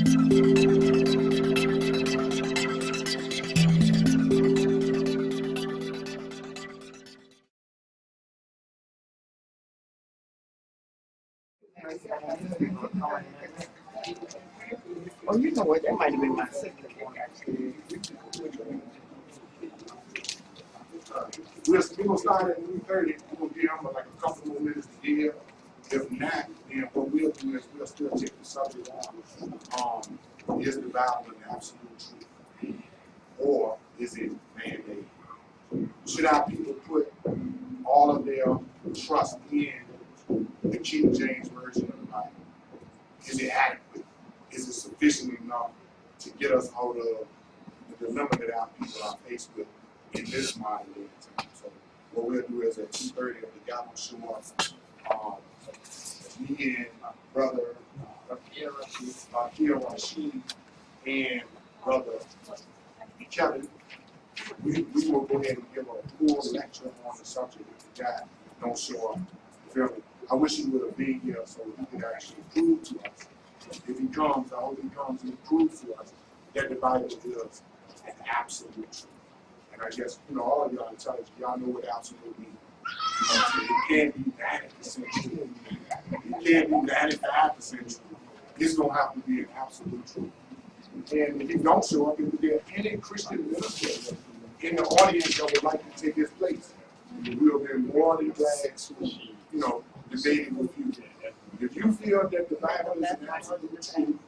Oh, you know what? That might have been my second one. We're gonna start at 3:30. We're gonna give them like a couple more minutes to give. If not, then what we'll do is we'll still take the subject on. Is the Bible an absolute truth, or is it man-made? Should our people put all of their trust in the King James version of the Bible? Is it adequate? Is it sufficient enough to get us out of the dilemma that our people are faced with in this modern day and time? So what we'll do is at 2:30, if the guy don't show up, me and my brother Akira Rashid and brother Kevin, we will go ahead and give a full lecture on the subject if the guy don't show up. You feel me? I wish he would have been here so he could actually prove to us. If he comes, I hope he comes and proves to us that the Bible is an absolute truth. And I guess, all of y'all intelligent, y'all know what absolute means. It can't be 90% true. It can't be 95% true. It's going to have to be an absolute truth. And if he don't show up, if there any Christian minister in the audience that would like to take his place, we'll be more than glad to, debate it with you. If you feel that the Bible is an absolute truth,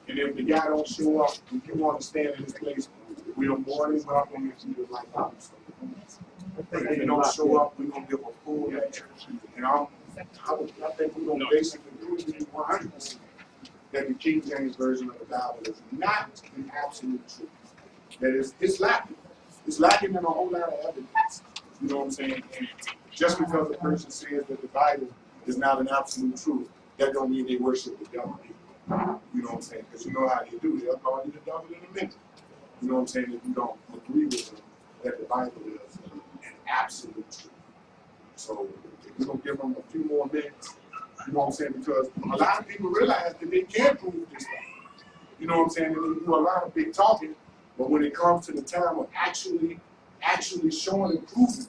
and if the guy don't show up, if you want to stand in his place, we are more than welcome if you would like to do so. But if you don't show up, we're going to give a full lecture. And I think we're going to basically prove to you 100% that the King James Version of the Bible is not an absolute truth. That it's lacking. It's lacking in a whole lot of evidence. You know what I'm saying? And just because a person says that the Bible is not an absolute truth, that don't mean they worship the devil. You know what I'm saying? Because you know how they do. They'll call you the devil in a minute. You know what I'm saying? If you don't agree with them that the Bible is an absolute truth. So we're going to give them a few more minutes. You know what I'm saying? Because a lot of people realize that they can't prove this stuff. You know what I'm saying? And they do a lot of big talking, but when it comes to the time of actually showing and proving,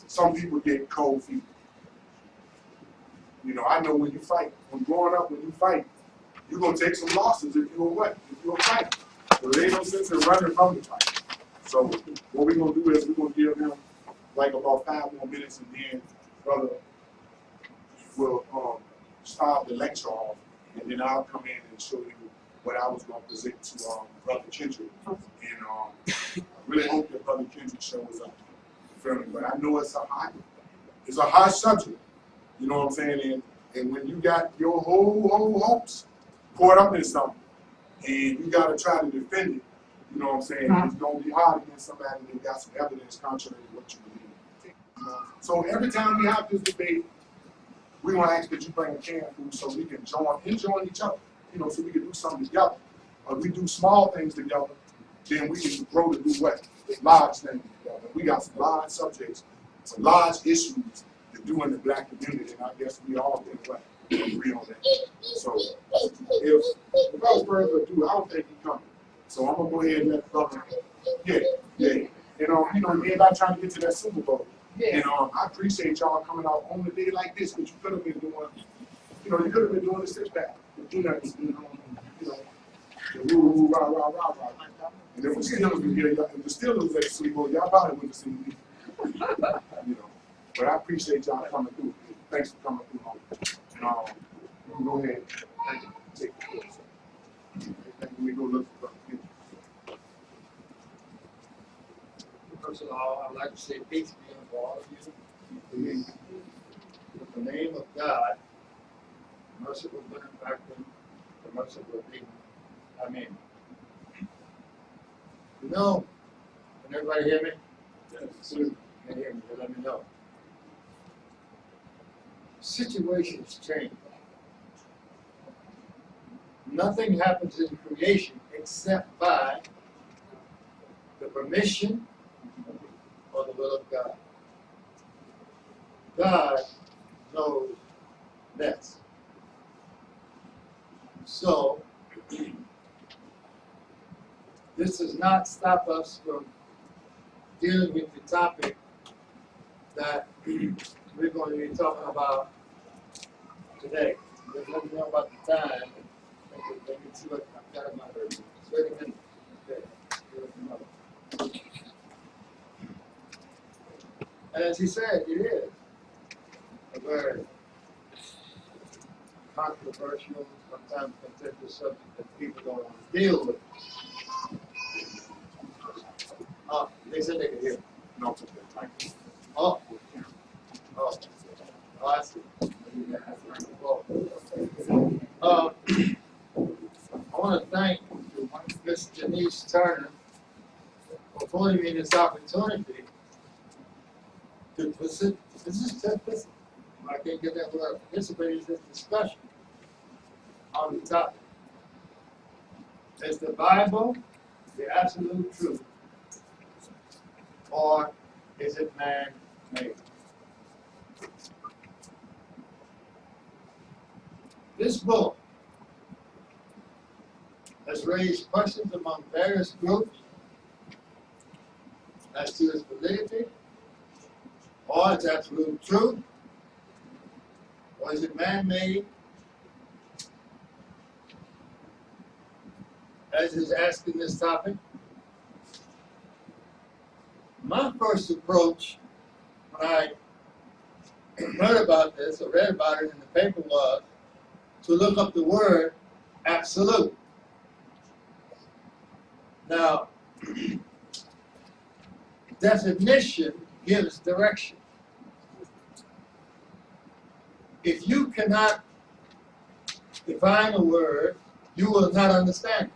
some people get cold feet. I know when you fight, when growing up, when you fight, you're going to take some losses if you're what? If you're a fighter. So there ain't no sense in running from the fight. So what we're going to do is we're going to give them like about 5 more minutes, and then brother will start the lecture off, and then I'll come in and show you what I was going to present to Brother Kendrick. And I really hope that Brother Kendrick shows up. You feel me? But I know it's a hot subject. You know what I'm saying? And when you got your whole hopes caught up in something, and you got to try to defend it, you know what I'm saying? It's going to be hard against somebody that got some evidence contrary to what you believe. So every time we have this debate, we're going to ask that you bring a can of food so we can join each other, so we can do something together. If we do small things together, then we can grow to do what? Large things together. We got some large subjects, some large issues to do in the black community, and I guess we all can agree on that. So without further ado, I don't think he's coming. So I'm going to go ahead and let brother, yeah. And everybody trying to get to that Super Bowl. Yeah. And I appreciate y'all coming out on a day like this, but you could have been doing, you could have been doing the sit-back. The woo, rah, rah, rah, rah. And if the Steelers were here, if the Steelers was at the Super Bowl, y'all probably wouldn't have seen me. But I appreciate y'all coming through. Thanks for coming through. And you can go ahead and take the course. We go look for Brother. First of all, I'd like to say peace be unto all of you. With the name of God, merciful benefactor, the merciful Redeemer. Amen. Can everybody hear me? Yes. Can hear me? Let me know. Situations change. Nothing happens in creation except by the permission or the will of God. God knows best. So, this does not stop us from dealing with the topic that we're going to be talking about today. Let me know about the time. Let me see what I've got in my head. 30 minutes. Okay. And as he said, it is a very controversial, sometimes contentious subject that people don't want to deal with. They said they could hear. No, it's okay. Thank you. Oh, oh, I see. I want to thank Miss Janice Turner for affording me this opportunity to I can't get that word, participate in this discussion on the topic. Is the Bible the absolute truth, or is it man-made? This book has raised questions among various groups as to its validity, or its absolute truth, or is it man-made, as is asked in this topic. My first approach when I heard about this or read about it in the paper was to look up the word absolute. Now, definition gives direction. If you cannot define a word, you will not understand it.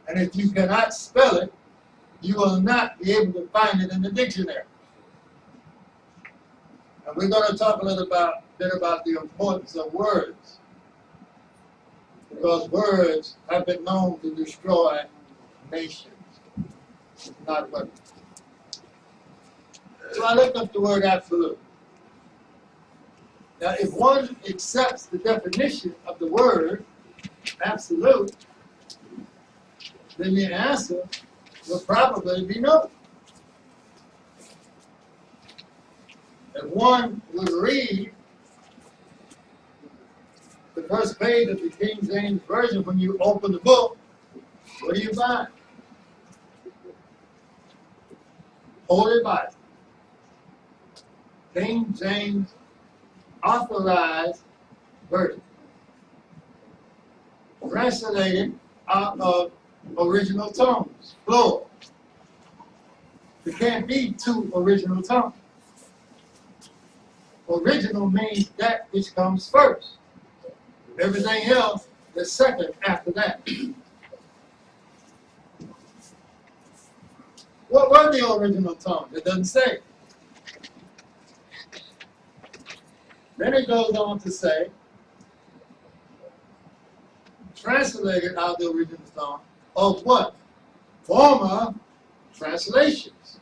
And if you cannot spell it, you will not be able to find it in the dictionary. And we're going to talk a little bit about the importance of words, because words have been known to destroy nations, not weapons. So I looked up the word absolute. Now, if one accepts the definition of the word absolute, then the answer will probably be no. If one would read the first page of the King James Version, when you open the book, what do you find? Holy Bible. King James Authorized Version. Translated out of original tongues, plural. There can't be two original tongues. Original means that which comes first. Everything else is second after that. What were the original tongues? It doesn't say. Then it goes on to say, translated out of the original tongue of what? Former translations.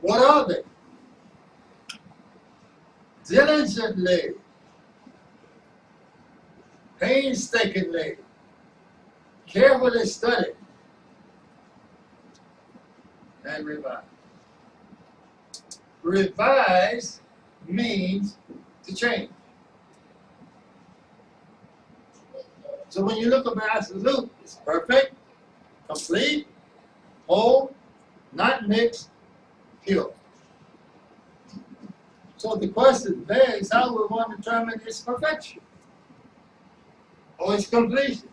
What are they? Diligently, painstakingly, carefully studied, and revised. Revise means to change. So when you look at absolute, it's perfect, complete, whole, not mixed, pure. So the question there is, how will one determine its perfection or its completion?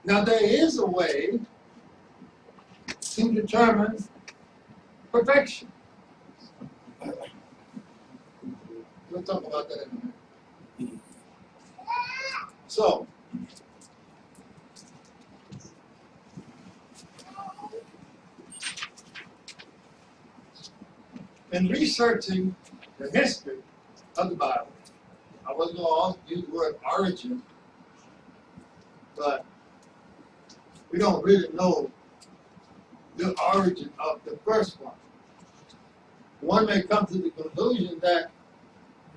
Now there is a way to determine perfection. We'll talk about that in a minute. So, in researching the history of the Bible, I wasn't going to use the word origin, but we don't really know the origin of the first one. One may come to the conclusion that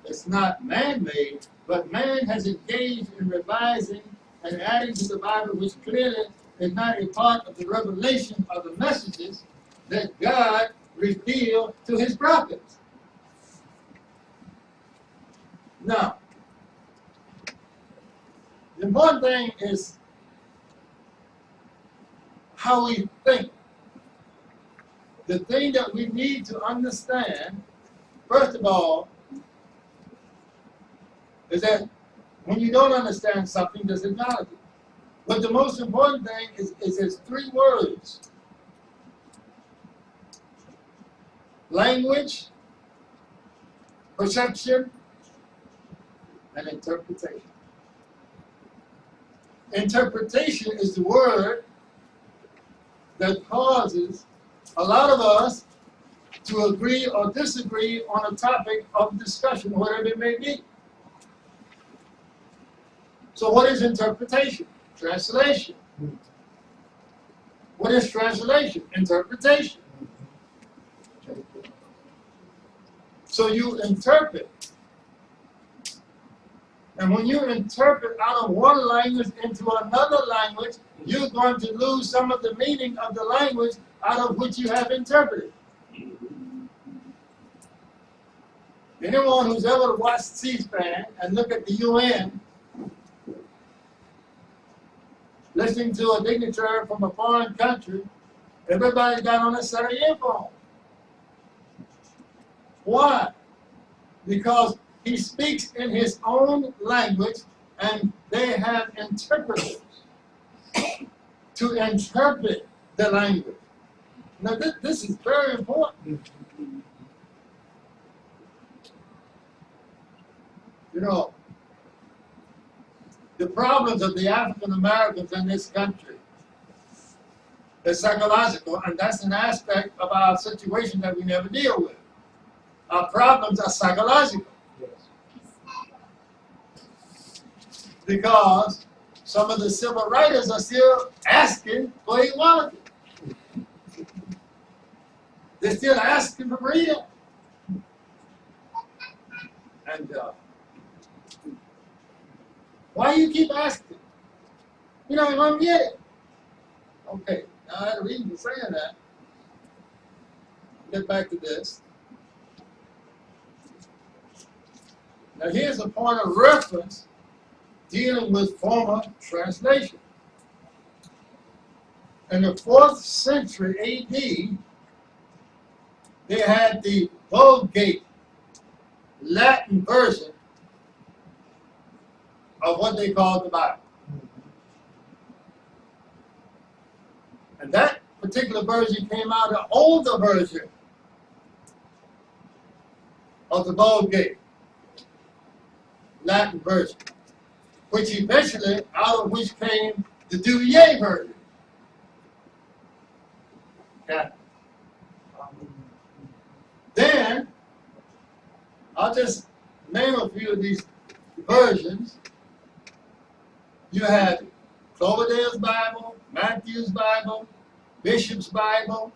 It's not man-made, but man has engaged in revising and adding to the Bible, which clearly is not a part of the revelation of the messages that God revealed to his prophets. Now, the important thing is how we think. The thing that we need to understand, first of all, is that when you don't understand something, just acknowledge it. But the most important thing is it's three words: language, perception, and interpretation. Interpretation is the word that causes a lot of us to agree or disagree on a topic of discussion, whatever it may be. So what is interpretation? Translation. What is translation? Interpretation. So you interpret. And when you interpret out of one language into another language, you're going to lose some of the meaning of the language out of which you have interpreted. Anyone who's ever watched C-SPAN and look at the UN, listening to a dignitary from a foreign country, everybody got on a set of earphones. Why? Because he speaks in his own language, and they have interpreters to interpret the language. Now, this is very important. You know, the problems of the African Americans in this country is psychological, and that's an aspect of our situation that we never deal with. Our problems are psychological. Because some of the civil writers are still asking for equality. They're still asking for freedom. And why you keep asking? You know, you don't get it. Okay, now I had a reason for saying that. Get back to this. Now here's a point of reference dealing with former translation. In the 4th century A.D., they had the Vulgate Latin version of what they called the Bible. And that particular version came out an older version of the Vulgate Latin version, which eventually, out of which came the Douillet version. Okay. Then, I'll just name a few of these versions. You had Cloverdale's Bible, Matthew's Bible, Bishop's Bible.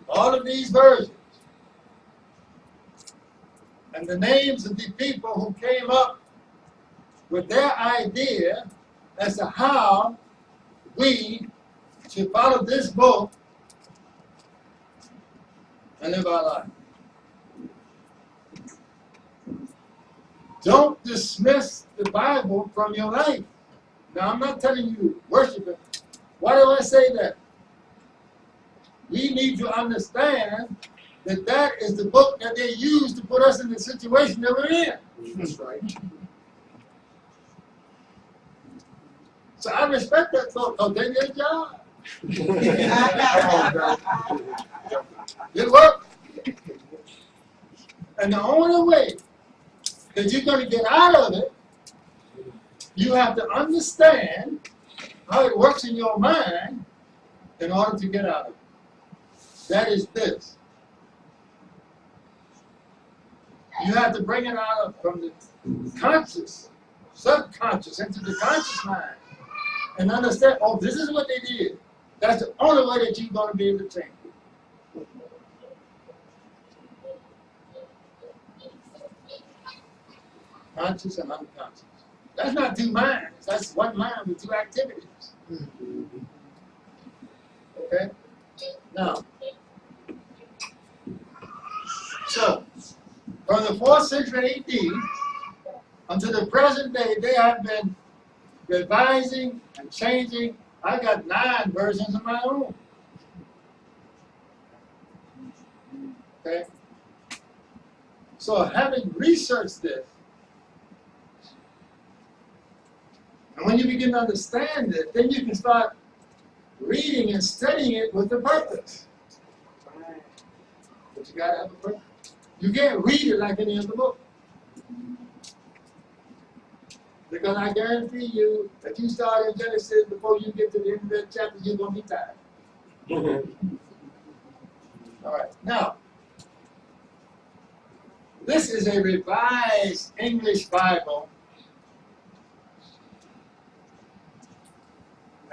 All of these versions. And the names of the people who came up with their idea as to how we should follow this book and live our life. Don't dismiss the Bible from your life. Now, I'm not telling you worship it. Why do I say that? We need to understand that that is the book that they use to put us in the situation that we're in. That's right. So I respect that book because they did a job. It worked. And the only way that you're going to get out of it, you have to understand how it works in your mind in order to get out of it. That is this. You have to bring it out of from the conscious, subconscious, into the conscious mind and understand, oh, this is what they did. That's the only way that you're going to be able to change it. conscious and unconscious. That's not two minds. That's one mind with two activities. Okay? Now, so, from the 4th century AD until the present day, they have been revising and changing. I got 9 versions of my own. Okay? So, having researched this, and when you begin to understand it, then you can start reading and studying it with a purpose. But you gotta have a purpose. You can't read it like any other book. Because I guarantee you, if you start in Genesis before you get to the end of that chapter, you're gonna be tired. All right, now, this is a revised English Bible,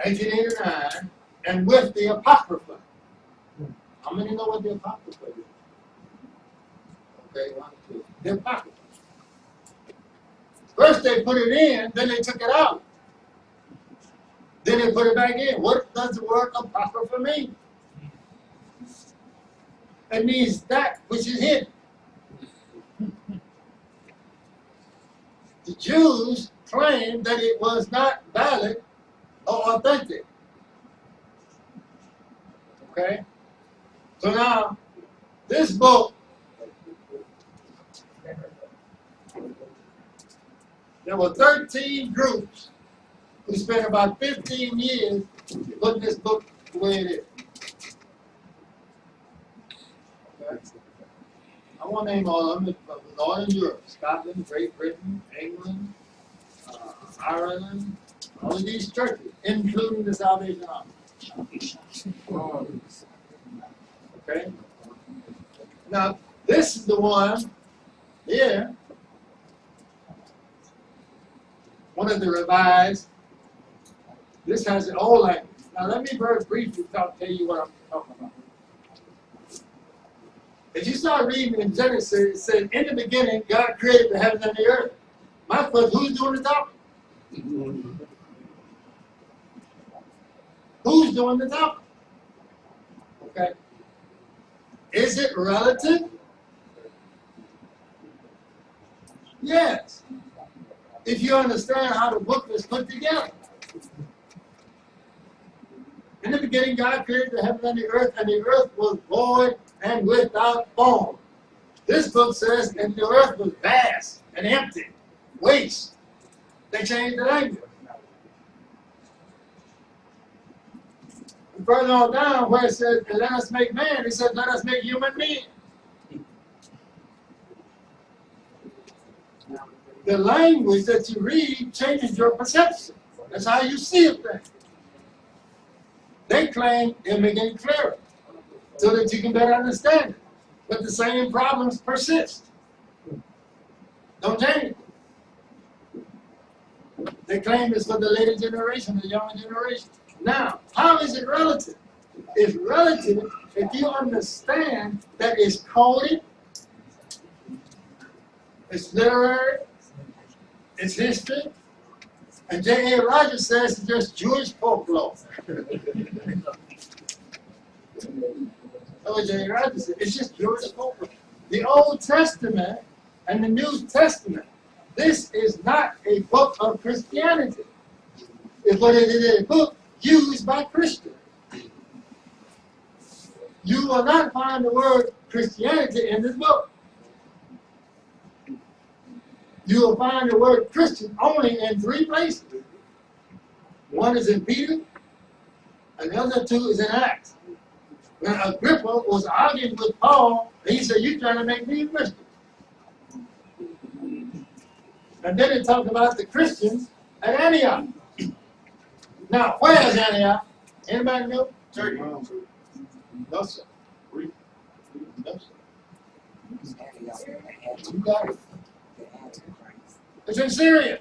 1989, and with the Apocrypha. How many know what the Apocrypha is? Okay, 1, 2. The Apocrypha. First they put it in, then they took it out. Then they put it back in. What does the word Apocrypha mean? It means that which is hidden. The Jews claimed that it was not valid or authentic. Okay? So now, this book, there were 13 groups who spent about 15 years putting this book the way it is. Okay? I won't name all of them, but Northern Europe, Scotland, Great Britain, England, Ireland, all of these churches, including the Salvation Army. Okay? Now, this is the one here, one of the revised. This has the old language. Now, let me very briefly tell you what I'm talking about. If you start reading in Genesis, it says, in the beginning, God created the heavens and the earth. My question, who's doing the talking? Who's doing the talking? Okay. Is it relative? Yes. If you understand how the book is put together. In the beginning, God created the heaven and the earth was void and without form. This book says, and the earth was vast and empty, waste. They changed the language. And further on down, where it says, and let us make man, it says, let us make human beings. The language that you read changes your perception. That's how you see a thing. They claim they're making it clearer so that you can better understand it. But the same problems persist. Don't change. They claim it's for the later generation, the younger generation. Now, how is it relative? It's relative if you understand that it's coded, it's literary, it's history, and J.A. Rogers says it's just Jewish folklore. That's what J.A. Rogers said. It's just Jewish folklore. The Old Testament and the New Testament, this is not a book of Christianity. But it is a book used by Christians. You will not find the word Christianity in this book. You will find the word Christian only in 3 places. One is in Peter, and the other 2 is in Acts. When Agrippa was arguing with Paul, he said, "You're trying to make me a Christian." And then it talked about the Christians at Antioch. Now, where is Antioch? Anybody know? Turkey. No, sir. No, sir. You got it. It's in Syria.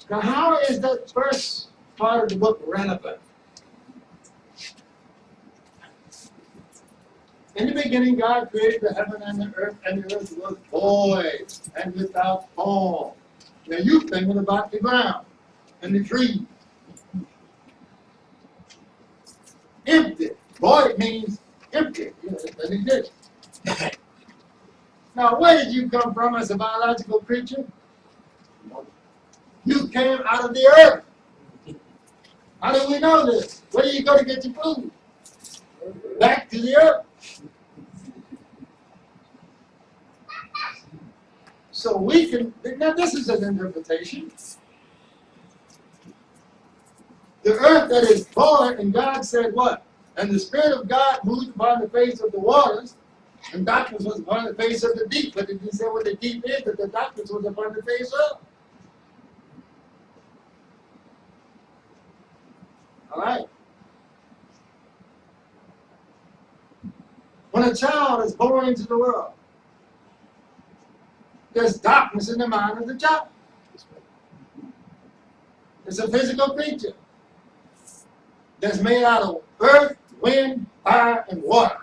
Now, how is that first part of the book relevant? In the beginning, God created the heaven and the earth was void and without form. Now you're thinking about the ground and the trees. Empty. Void means empty. You know, it doesn't exist. Now, where did you come from as a biological creature? You came out of the earth. How do we know this? Where do you go to get your food? Back to the earth. So we can, now this is an interpretation. The earth that is void, and God said what? And the Spirit of God moved upon the face of the waters, and darkness was upon the face of the deep. But it didn't say what the deep is, that the darkness was upon the face of. All right. When a child is born into the world, there's darkness in the mind of the child. It's a physical creature that's made out of earth, wind, fire, and water.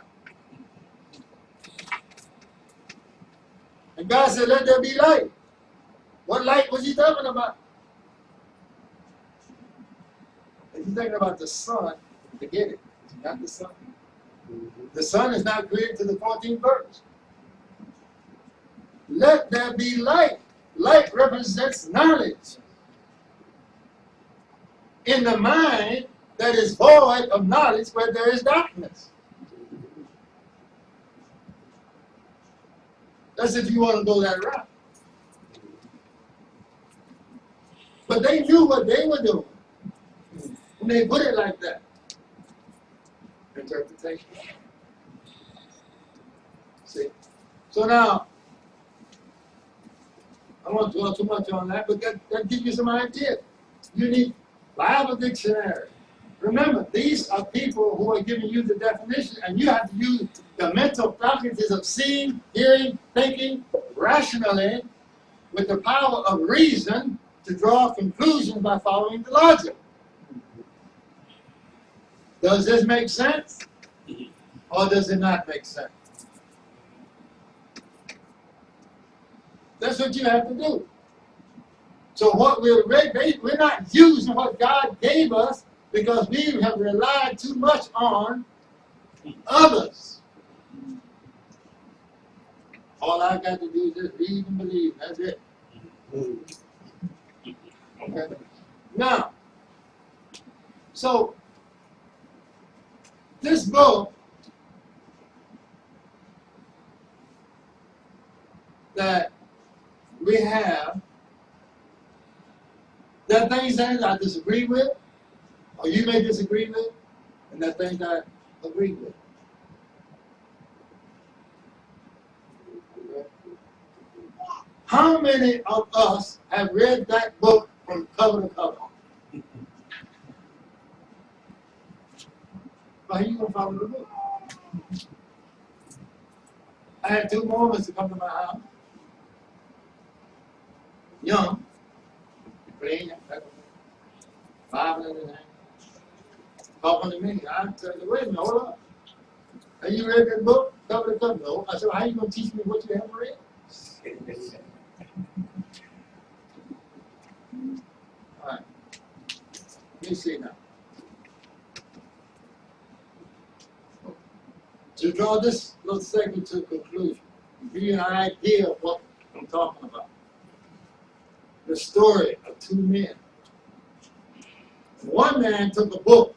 And God said, let there be light. What light was he talking about? He's thinking about the sun. Forget it. It's not the sun. The sun is not created to the 14th verse. Let there be light. Light represents knowledge. In the mind that is void of knowledge where there is darkness. That's if you want to go that route. But they knew what they were doing when they put it like that. Interpretation. See? So now, I won't dwell too much on that, but that gives you some idea. You need Bible dictionary. Remember, these are people who are giving you the definition, and you have to use the mental faculties of seeing, hearing, thinking rationally with the power of reason to draw conclusions by following the logic. Does this make sense? Or does it not make sense? That's what you have to do. So what we're not using what God gave us because we have relied too much on others. All I got to do is just read and believe. That's it. Okay. Now, so this book that we have, there are things that I disagree with, or you may disagree with, and there are things that I agree with. How many of us have read that book from cover to cover? Well, how you gonna follow the book? I had 2 Mormons to come to my house. Young, playing, Bible in his hand, talking to me. I said, wait a minute, hold up. Have you read that book, cover to cover? No. I said, well, how you gonna teach me what you haven't read? All right. Let me see now. To draw this little segment to a conclusion, give you an idea of what I'm talking about. The story of 2 men. One man took a book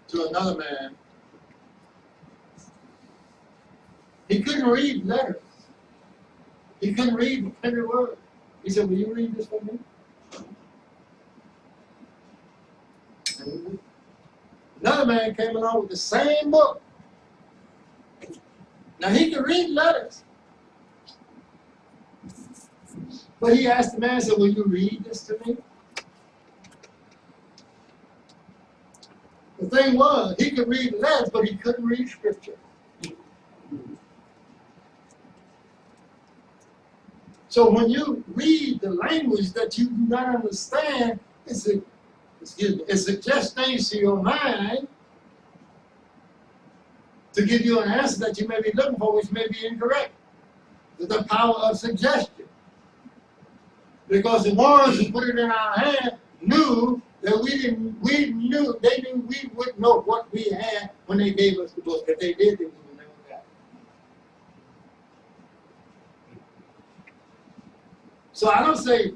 to another man. He couldn't read letters. He couldn't read every word. He said, will you read this for me? And another man came along with the same book. Now he could read letters. But he asked the man, said, will you read this to me? The thing was, he could read letters, but he couldn't read scripture. So when you read the language that you do not understand, it suggests things to your mind to give you an answer that you may be looking for, which may be incorrect. The power of suggestion. Because the ones who put it in our hand knew that they knew we wouldn't know what we had when they gave us the book. If they did, they would have never got it. So I don't say,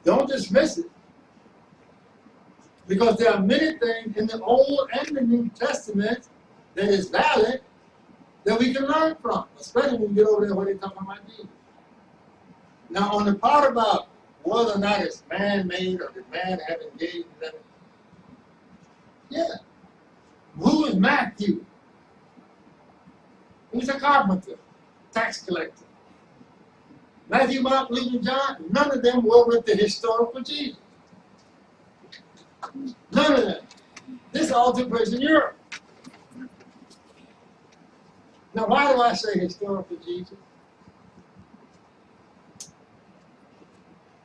don't dismiss it. Because there are many things in the Old and the New Testament that is valid that we can learn from, especially when you get over there where they talk about Jesus. Now, on the part about whether or not it's man-made or did man have engaged in it, yeah. Who is Matthew? He was a carpenter, tax collector. Matthew, Mark, Luke, and John, none of them were with the historical Jesus. None of them. This all took place in Europe. Now, why do I say historical Jesus?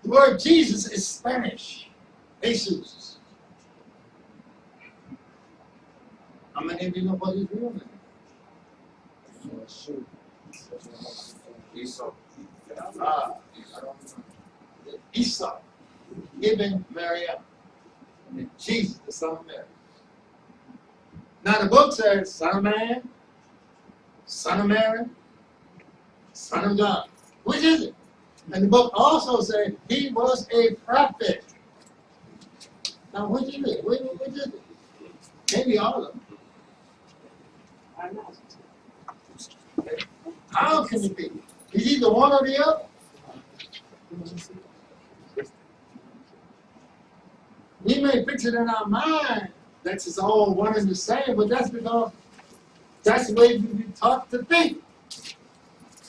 The word Jesus is Spanish. Jesus. How many of you know what his real name is? Esau. I don't know. Esau, Ibn Maryam. And Jesus, the son of Mary. Now the book says, son of man, son of Mary, son of God. Which is it? And the book also says he was a prophet. Now which is it? Which is it? Maybe all of them. How can it be? Is either one or the other? We may fix it in our mind that it's all one and the same, but that's because that's the way we be taught to think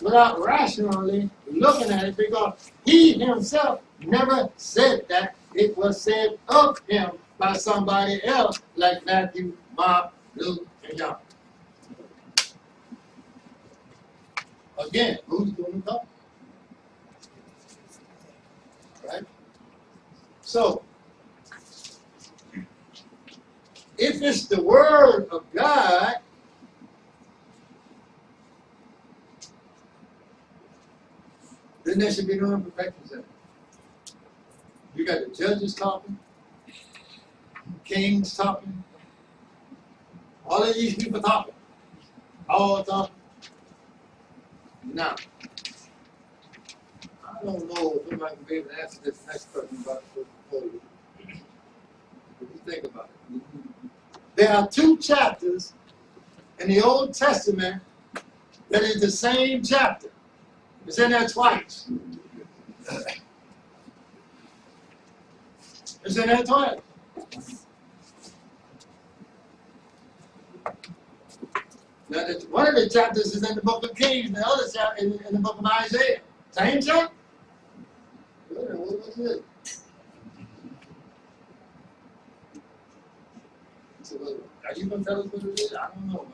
without rationally looking at it, because he himself never said that. It was said of him by somebody else like Matthew, Mark, Luke, and John. Again, who's going to talk? Right? So, if it's the word of God, then there should be no imperfections in it. You got the judges talking, kings talking, all of these people talking, all talking. Now, I don't know if anybody can be able to answer this next question about the portfolio. What do you think about it? There are 2 chapters in the Old Testament that is the same chapter. It's in there twice. It's in there twice. Now, one of the chapters is in the book of Kings, and the other chapter is in the book of Isaiah. Same chapter? What was it? So, are you going to tell us what it is? I don't know.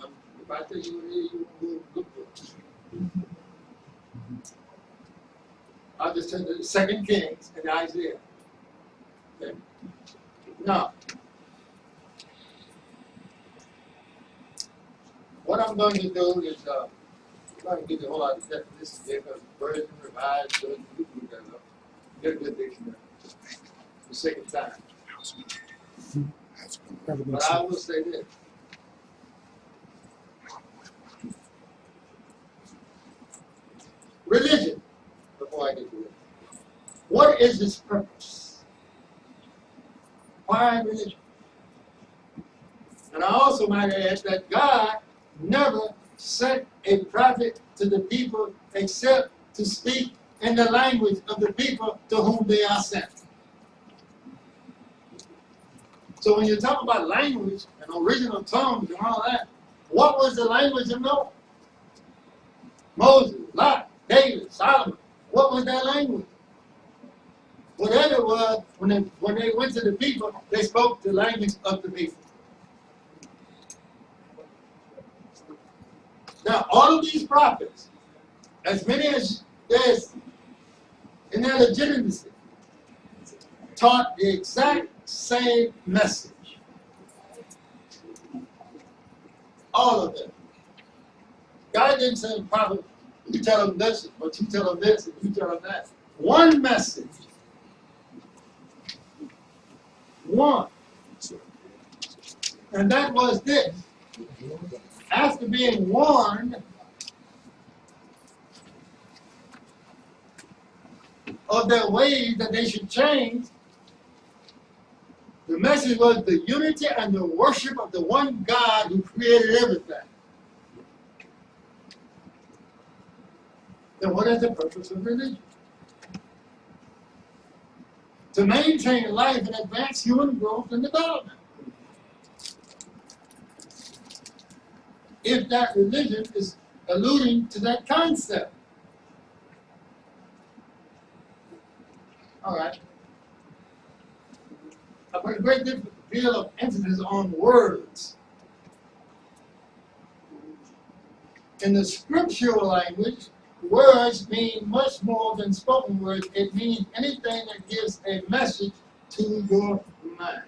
If I tell you what it is, you will look for it. I'll just tell you the 2 Kings and Isaiah. Okay. Now, what I'm going to do is, I'm going to give you a whole lot of definitions here, because version, revised, so you can look that up. Get a good dictionary. For the sake of time. But I will say this. Religion, before I get to it. What is its purpose? Why religion? And I also might add that God never sent a prophet to the people except to speak in the language of the people to whom they are sent. So when you talk about language and original tongues and all that, what was the language of Noah? Moses, Lot, David, Solomon. What was their language? Whatever it was, when they went to the people, they spoke the language of the people. Now, all of these prophets, as many as there's in their legitimacy, taught the exact same message. All of them. God didn't say, prophet, you tell them this, but you tell them this, and you tell them that. One message. One. And that was this. After being warned of their ways that they should change, the message was the unity and the worship of the one God who created everything. Then what is the purpose of religion? To maintain life and advance human growth and development. If that religion is alluding to that concept. All right. I put a great deal of emphasis on words. In the scriptural language, words mean much more than spoken words. It means anything that gives a message to your mind.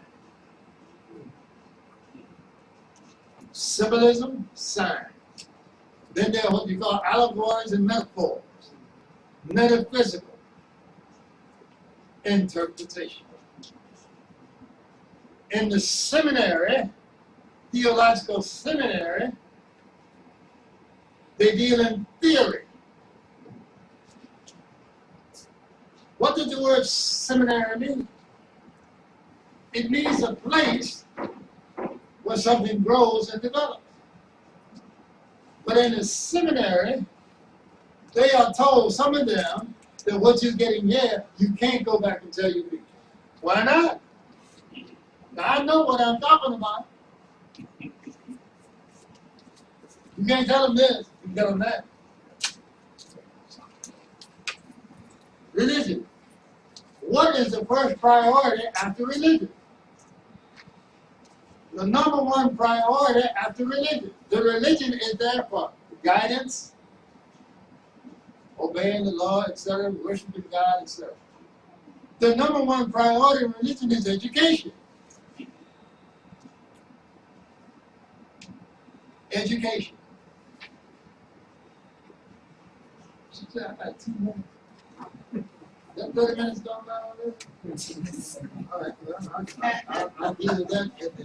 Symbolism, sign. Then there are what you call allegories and metaphors. Metaphysical interpretation. In the seminary, theological seminary, they deal in theory. What does the word seminary mean? It means a place where something grows and develops. But in the seminary, they are told, some of them, that what you're getting here, you can't go back and tell your people. Why not? Now, I know what I'm talking about. You can't tell them this, you can tell them that. Religion. What is the first priority after religion? The number one priority after religion. The religion is there for guidance, obeying the law, etc., worshiping God, etc. The number one priority in religion is education. Education. She said, I got 2 minutes. That 30 minutes gone by already? All right, well, I'll deal with that in the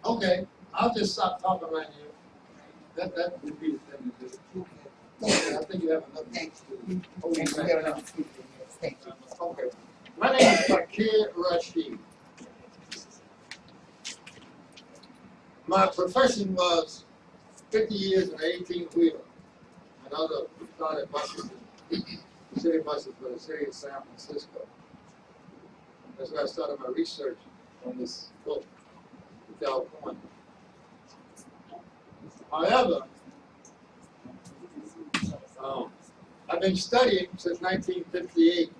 okay, I'll just stop talking right here. That would be the thing to do. Okay, I think you have enough things to do. Okay. Okay. My name is Fakir Rashid. My profession was 50 years in an 18-wheeler. And other started buses, city buses for the city of San Francisco. That's where I started my research on this book, California. However, I've been studying since 1958.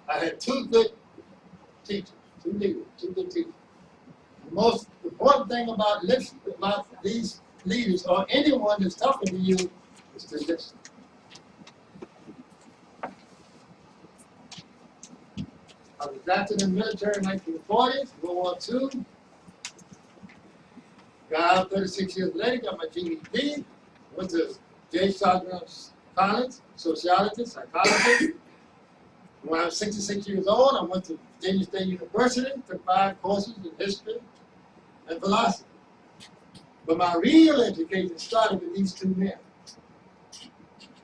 I had 2 good teachers, 2 leaders, 2 good teachers. The most important thing about these leaders or anyone that's talking to you is to listen. I was drafted in the military in the 1940s, World War II. Got out 36 years later, got my GED, went to J. Sargent College, sociology, psychology. When I was 66 years old, I went to Virginia State University, took 5 courses in history and philosophy. But my real education started with these 2 men,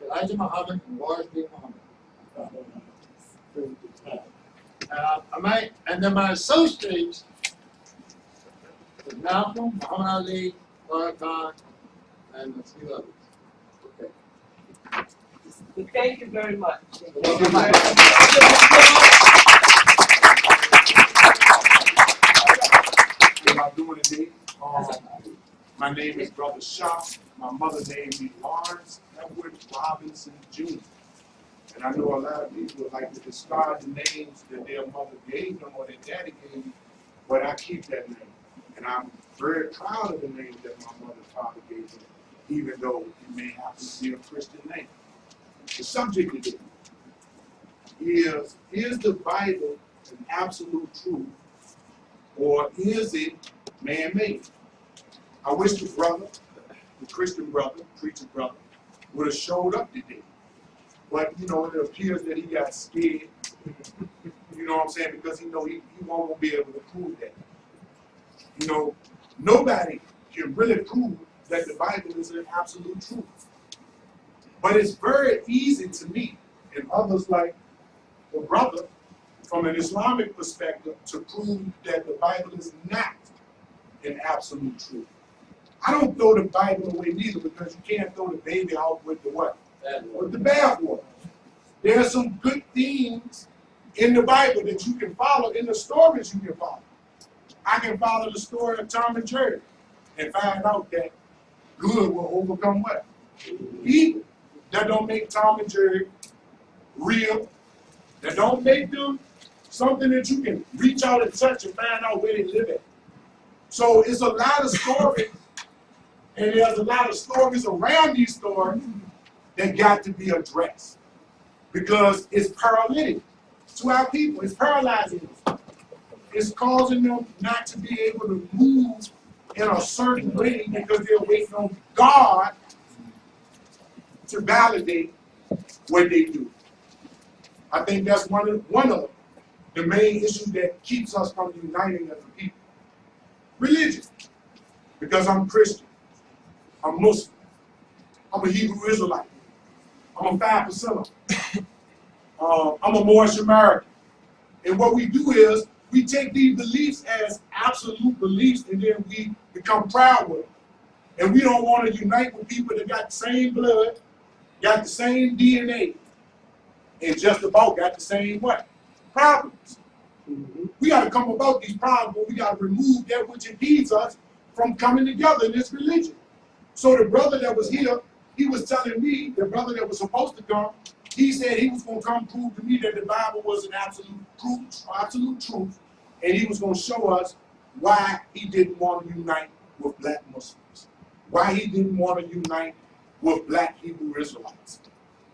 Elijah Muhammad and Warren B. Muhammad. And then my associates was Malcolm, Muhammad Ali, Farrakhan, and a few others. Okay. Well, thank you very much. How y'all doing today? My name is Brother Shaw. My mother named me Lawrence Edward Robinson Jr. And I know a lot of people like to discard the names that their mother gave them or their daddy gave them, but I keep that name. And I'm very proud of the name that my mother and father gave them, even though it may happen to be a Christian name. The subject of it is the Bible an absolute truth, or is it man-made? I wish the brother, the Christian brother, preacher brother, would have showed up today. But, you know, it appears that he got scared, you know what I'm saying, because he know he won't be able to prove that. You know, nobody can really prove that the Bible is an absolute truth. But it's very easy to me and others like the brother from an Islamic perspective to prove that the Bible is not an absolute truth. I don't throw the Bible away neither, because you can't throw the baby out with the what? With the bathwater. There are some good things in the Bible that you can follow, in the stories you can follow. I can follow the story of Tom and Jerry and find out that good will overcome what? Evil. That don't make Tom and Jerry real. That don't make them something that you can reach out and touch and find out where they live at. So it's a lot of stories, and there's a lot of stories around these stories that got to be addressed, because it's paralytic to our people. It's paralyzing them. It's causing them not to be able to move in a certain way because they're waiting on God to validate what they do. I think that's one of the main issues that keeps us from uniting as a people. Religion. Because I'm Christian, I'm Muslim, I'm a Hebrew Israelite, I'm a 5%er, I'm a Moorish American. And what we do is we take these beliefs as absolute beliefs, and then we become proud with them. And we don't want to unite with people that got the same blood, got the same DNA, and just about got the same what? Problems. We got to come about these problems, but we got to remove that which impedes us from coming together in this religion. So the brother that was here, he was telling me, the brother that was supposed to come, he said he was going to come prove to me that the Bible was an absolute truth, and he was going to show us why he didn't want to unite with black Muslims, why he didn't want to unite with black Hebrew Israelites.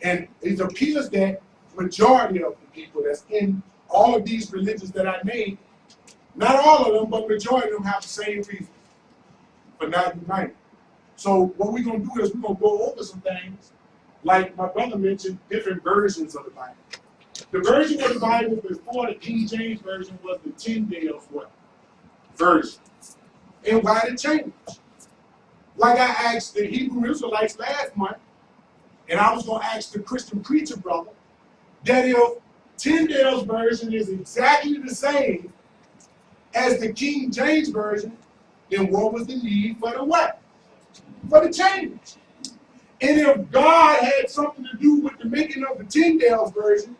And it appears that majority of the people that's in all of these religions that I named, not all of them, but majority of them have the same reason for not uniting. So what we're going to do is we're going to go over some things, like my brother mentioned, different versions of the Bible. The version of the Bible before the King James Version was the Tyndale's what? Version. And why did it change? Like I asked the Hebrew Israelites last month, and I was going to ask the Christian preacher brother, that if Tyndale's version is exactly the same as the King James Version, then what was the need for the what? For the change. And if God had something to do with the making of the Tyndale's version,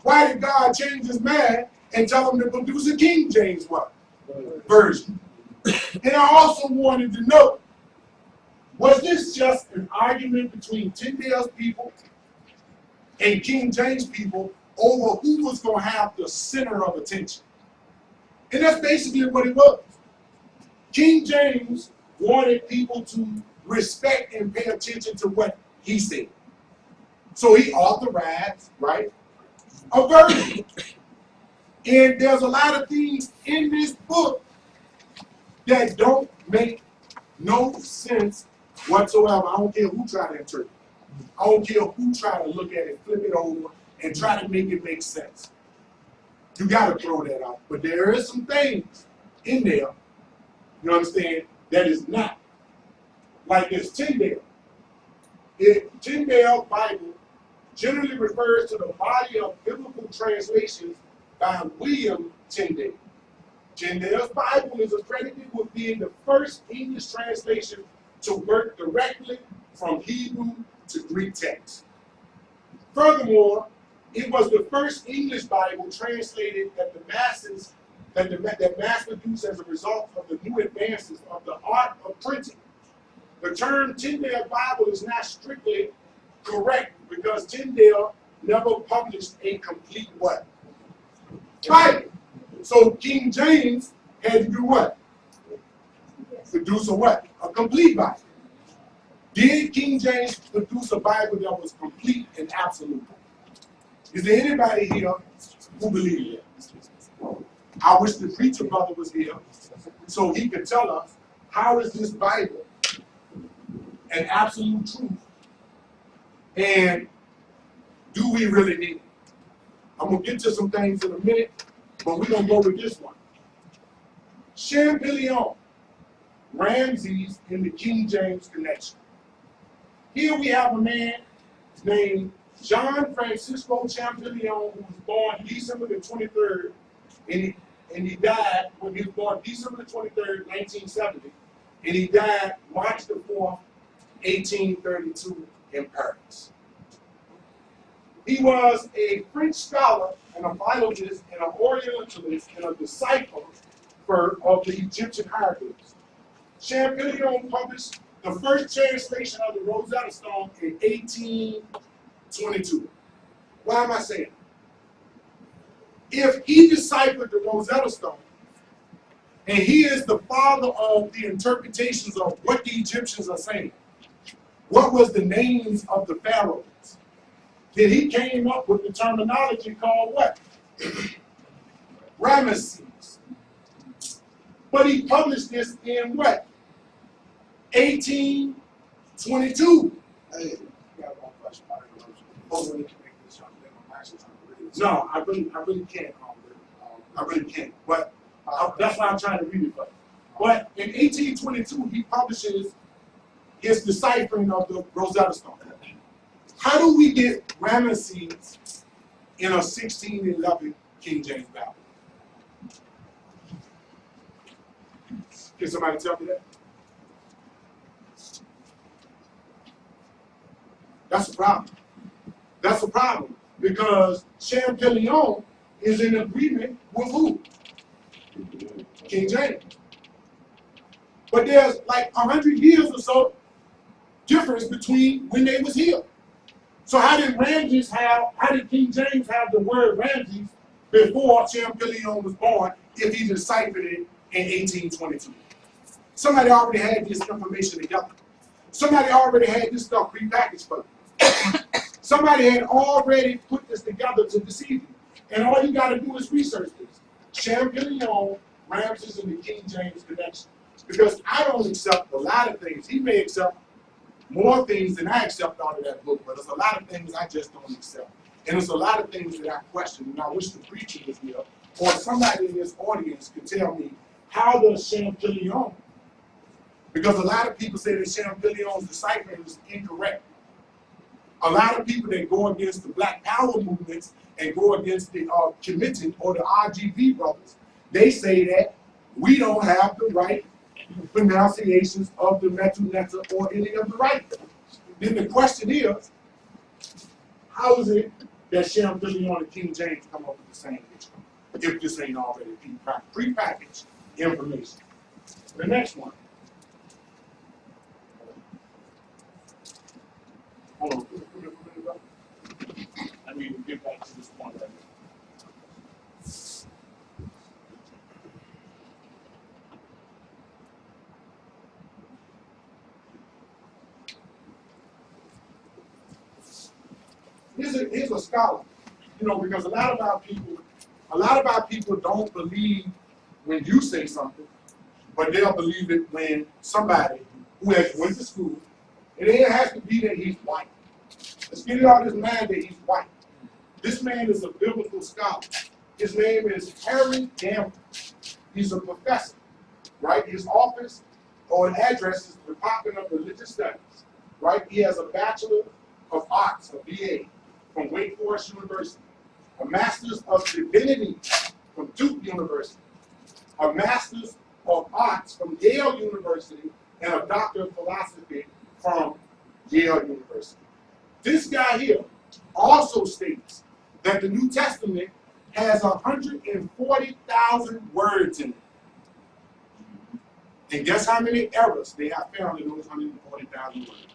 why did God change his mind and tell him to produce a King James what? Version? And I also wanted to know, was this just an argument between Tyndale's people and King James people over who was going to have the center of attention? And that's basically what it was. King James wanted people to respect and pay attention to what he said. So he authorized, right, a version. And there's a lot of things in this book that don't make no sense whatsoever. I don't care who try to interpret it. I don't care who try to look at it, flip it over, and try to make it make sense. You got to throw that out. But there is some things in there, you understand, that is not. Like this Tyndale. Tyndale Bible generally refers to the body of biblical translations by William Tyndale. Tyndale's Bible is accredited with being the first English translation to work directly from Hebrew to Greek text. Furthermore, it was the first English Bible translated that mass produced as a result of the new advances of the art of printing. The term Tyndale Bible is not strictly correct because Tyndale never published a complete what? Bible. So King James had to do what? Produce a what? A complete Bible. Did King James produce a Bible that was complete and absolute? Is there anybody here who believes that? I wish the preacher brother was here so he could tell us, how is this Bible an absolute truth? And do we really need it? I'm going to get to some things in a minute, but we're going to go with this one. Champollion, Ramses in the King James connection. Here we have a man named John Francisco Champollion, who was born December the 23rd, and he died when he was born December the 23rd, 1970, and he died March the 4th, 1832 in Paris. He was a French scholar and a philologist and an Orientalist and a decipher of the Egyptian hieroglyphs. Champollion published the first translation of the Rosetta Stone in 1822. Why am I saying that? If he deciphered the Rosetta Stone, and he is the father of the interpretations of what the Egyptians are saying, what was the names of the pharaohs? Then he came up with the terminology called what? Ramesses. But he published this in what? 1822. Hey, got one question. Hopefully we can make this young man. I'm actually trying to read it. No, I really can't. I really can't. But that's why I'm trying to read it. But in 1822, he publishes his deciphering of the Rosetta Stone. How do we get Ramesses in a 1611 King James Bible? Can somebody tell me that? That's a problem. That's a problem because Champollion is in agreement with who? King James. But there's like 100 years or so difference between when they was here. So how did King James have the word Ramses before Champollion was born if he deciphered it in 1822? Somebody already had this information together. Somebody already had this stuff prepackaged for you. Somebody had already put this together to deceive you. And all you got to do is research this. Champollion, Ramses, and the King James connection. Because I don't accept a lot of things. He may accept more things than I accept out of that book, but there's a lot of things I just don't accept. And there's a lot of things that I question, and I wish the preacher was here, or somebody in this audience could tell me, how does Champollion? Because a lot of people say that Champollion's deciphering is incorrect. A lot of people that go against the Black Power movements and go against the Committed or the RGV brothers, they say that we don't have the right pronunciations of the Metu or any of the right things. Then the question is, how is it that Champollion and King James come up with the same picture if this ain't already prepackaged information? The next one. Hold on, I need to get back to this point right now. Here's a scholar, because a lot of our people don't believe when you say something, but they'll believe it when somebody who has went to school, and it has to be that he's white. Let's get it out of his mind that he's white. This man is a biblical scholar. His name is Harry Gamble. He's a professor, right? His office or address is the Department of Religious Studies, right? He has a Bachelor of Arts, a BA, from Wake Forest University, a Master's of Divinity from Duke University, a Master's of Arts from Yale University, and a Doctor of Philosophy from Yale University. This guy here also states that the New Testament has 140,000 words in it. And guess how many errors they have found in those 140,000 words?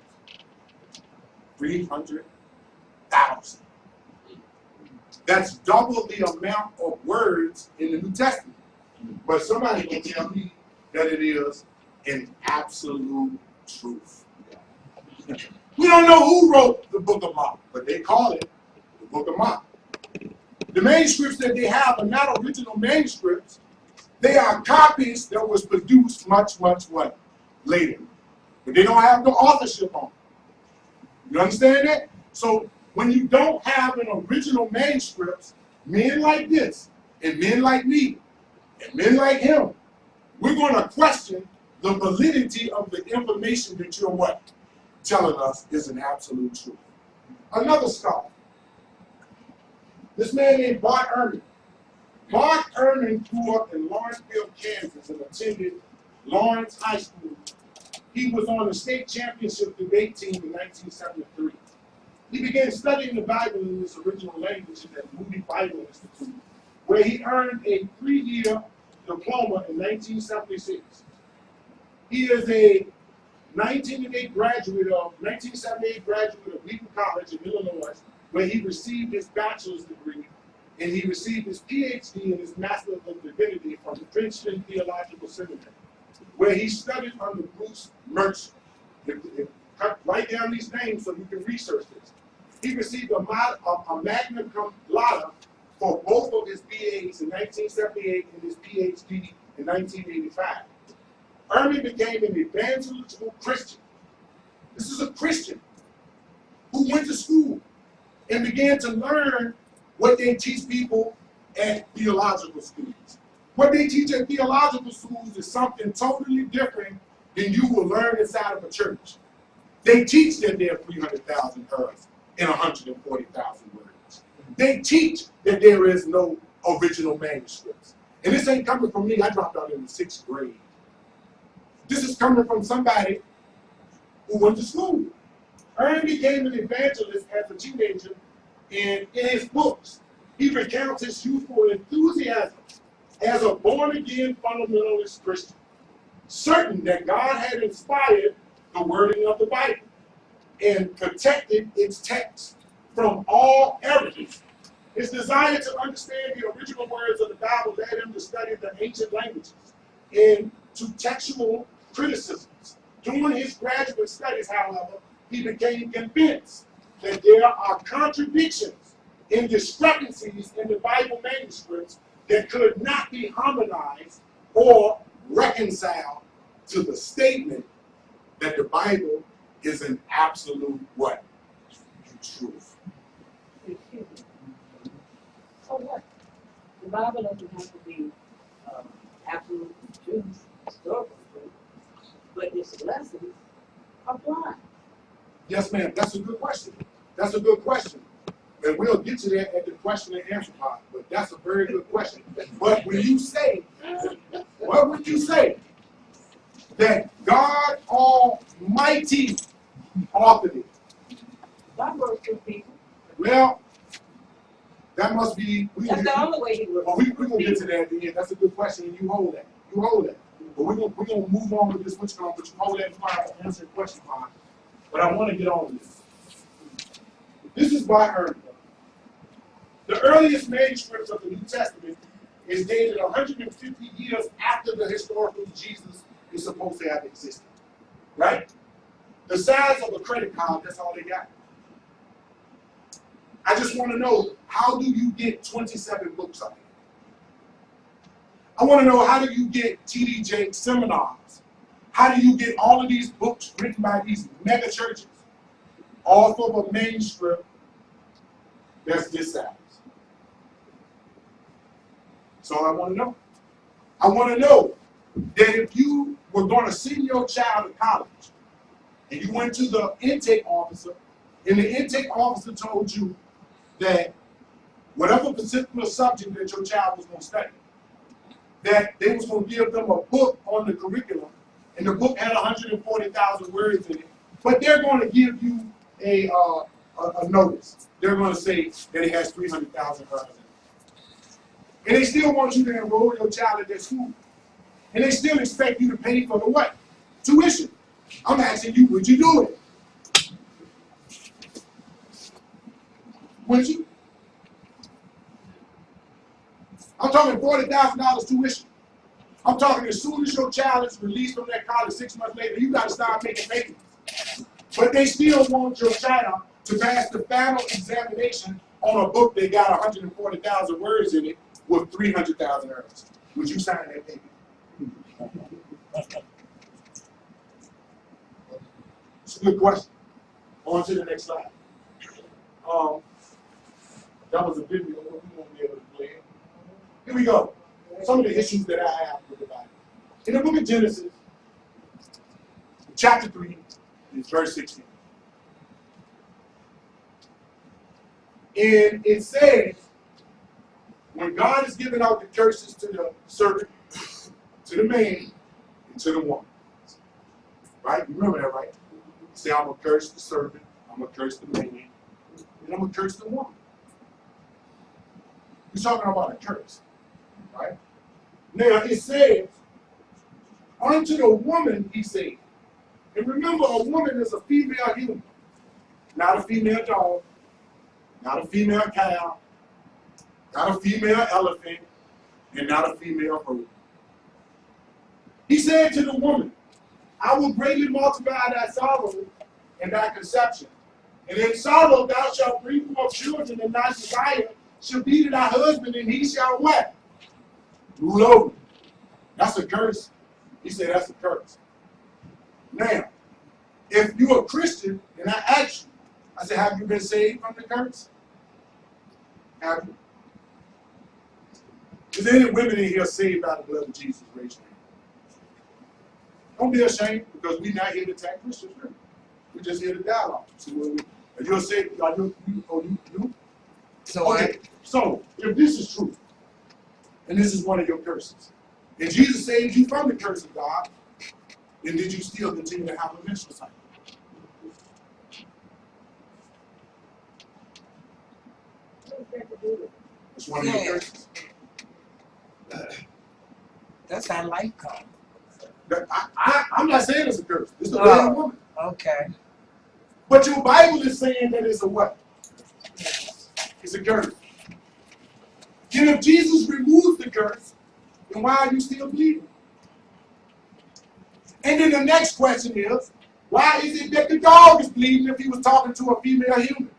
300,000. That's double the amount of words in the New Testament. But somebody can tell me that it is an absolute truth. We don't know who wrote the Book of Mark, but they call it the Book of Mark. The manuscripts that they have are not original manuscripts. They are copies that was produced much, much what? Later. But they don't have no authorship on them. You understand that? So when you don't have an original manuscripts, men like this, and men like me, and men like him, we're going to question the validity of the information that you're what? Telling us is an absolute truth. Another scholar, this man named Bart Ehrman. Bart Ehrman grew up in Lawrenceville, Kansas, and attended Lawrence High School. He was on the state championship debate team in 1973. He began studying the Bible in its original language at Moody Bible Institute, where he earned a 3-year diploma in 1976. He is a 1978 graduate of Wheaton College in Illinois, where he received his bachelor's degree, and he received his PhD and his Master of Divinity from the Princeton Theological Seminary, where he studied under Bruce Merchant. Write down these names so you can research this. He received a magna cum laude for both of his BAs in 1978 and his PhD in 1985. Ehrman became an evangelical Christian. This is a Christian who went to school and began to learn what they teach people at theological schools. What they teach at theological schools is something totally different than you will learn inside of a church. They teach that there are 300,000 earths and 140,000 words. They teach that there is no original manuscripts. And this ain't coming from me. I dropped out in the 6th grade. This is coming from somebody who went to school. Ehrman became an evangelist as a teenager, and in his books, he recounts his youthful enthusiasm as a born-again fundamentalist Christian, certain that God had inspired the wording of the Bible and protected its text from all errors. His desire to understand the original words of the Bible led him to study the ancient languages and to textual criticisms. During his graduate studies, however, he became convinced that there are contradictions and discrepancies in the Bible manuscripts that could not be harmonized or reconciled to the statement that the Bible is an absolute what? Truth. So what? The Bible doesn't have to be absolute truth, historical truth, but its lessons apply. Yes, ma'am. That's a good question. That's a good question. And we'll get to that at the question and answer part. But that's a very good question. But when you say, what would you say? That God Almighty authored it. God works with people. Well, that must be. That's the only way he works. Well, we're going to get to that at the end. That's a good question, and you hold that. You hold that. But we're gonna move on with this switch on, but you hold that fire to answer the question part. But I want to get on with this. This is by Ehrman. The earliest manuscripts of the New Testament is dated 150 years after the historical Jesus is supposed to have existed. Right? The size of a credit card, that's all they got. I just want to know, how do you get 27 books on it? I want to know, how do you get T.D. Jakes seminars? How do you get all of these books written by these mega churches off of a manuscript that's this size? So I want to know. I want to know that if you were going to send your child to college and you went to the intake officer and the intake officer told you that whatever particular subject that your child was going to study, that they was going to give them a book on the curriculum, and the book had 140,000 words in it, but they're going to give you a notice. They're going to say that it has 300,000 words in it. And they still want you to enroll your child at their school. And they still expect you to pay for the what? Tuition. I'm asking you, would you do it? Would you? I'm talking $40,000 tuition. I'm talking as soon as your child is released from that college 6 months later, you got to start making payments. But they still want your child to pass the final examination on a book that got 140,000 words in it with 300,000 errors? Would you sign that paper? It's a good question. On to the next slide. That was a video. We won't be able to play it. Here we go. Some of the issues that I have with the Bible. In the book of Genesis, chapter 3, is verse 16. And it says, when God is giving out the curses to the serpent, to the man, and to the woman. Right? You remember that, right? You say, I'm going to curse the serpent, I'm going to curse the man, and I'm going to curse the woman. He's talking about a curse. Right? Now, it says, unto the woman, he said. And remember, a woman is a female human. Not a female dog, not a female cow, not a female elephant, and not a female bird. He said to the woman, I will greatly multiply thy sorrow and thy conception. And in sorrow thou shalt bring forth children, and thy desire shall be to thy husband, and he shall what? Rule over. That's a curse. He said that's a curse. Now, if you're a Christian, and I ask you, I said, have you been saved from the curse? Have you? Is there any women in here saved by the blood of Jesus? Raise your hand. Don't be ashamed, because we're not here to attack Christians. We're just here to dialogue. See what we, if you're saved, are you? So okay. So if this is true, and this is one of your curses, and Jesus saved you from the curse of God, then did you still continue to have a menstrual cycle? It's one of your curses. that's our life come. I'm not saying it's a curse. It's the way of the woman. Okay. But your Bible is saying that it's a what? It's a curse. And if Jesus removes the curse, then why are you still bleeding? And then the next question is, why is it that the dog is bleeding if he was talking to a female human?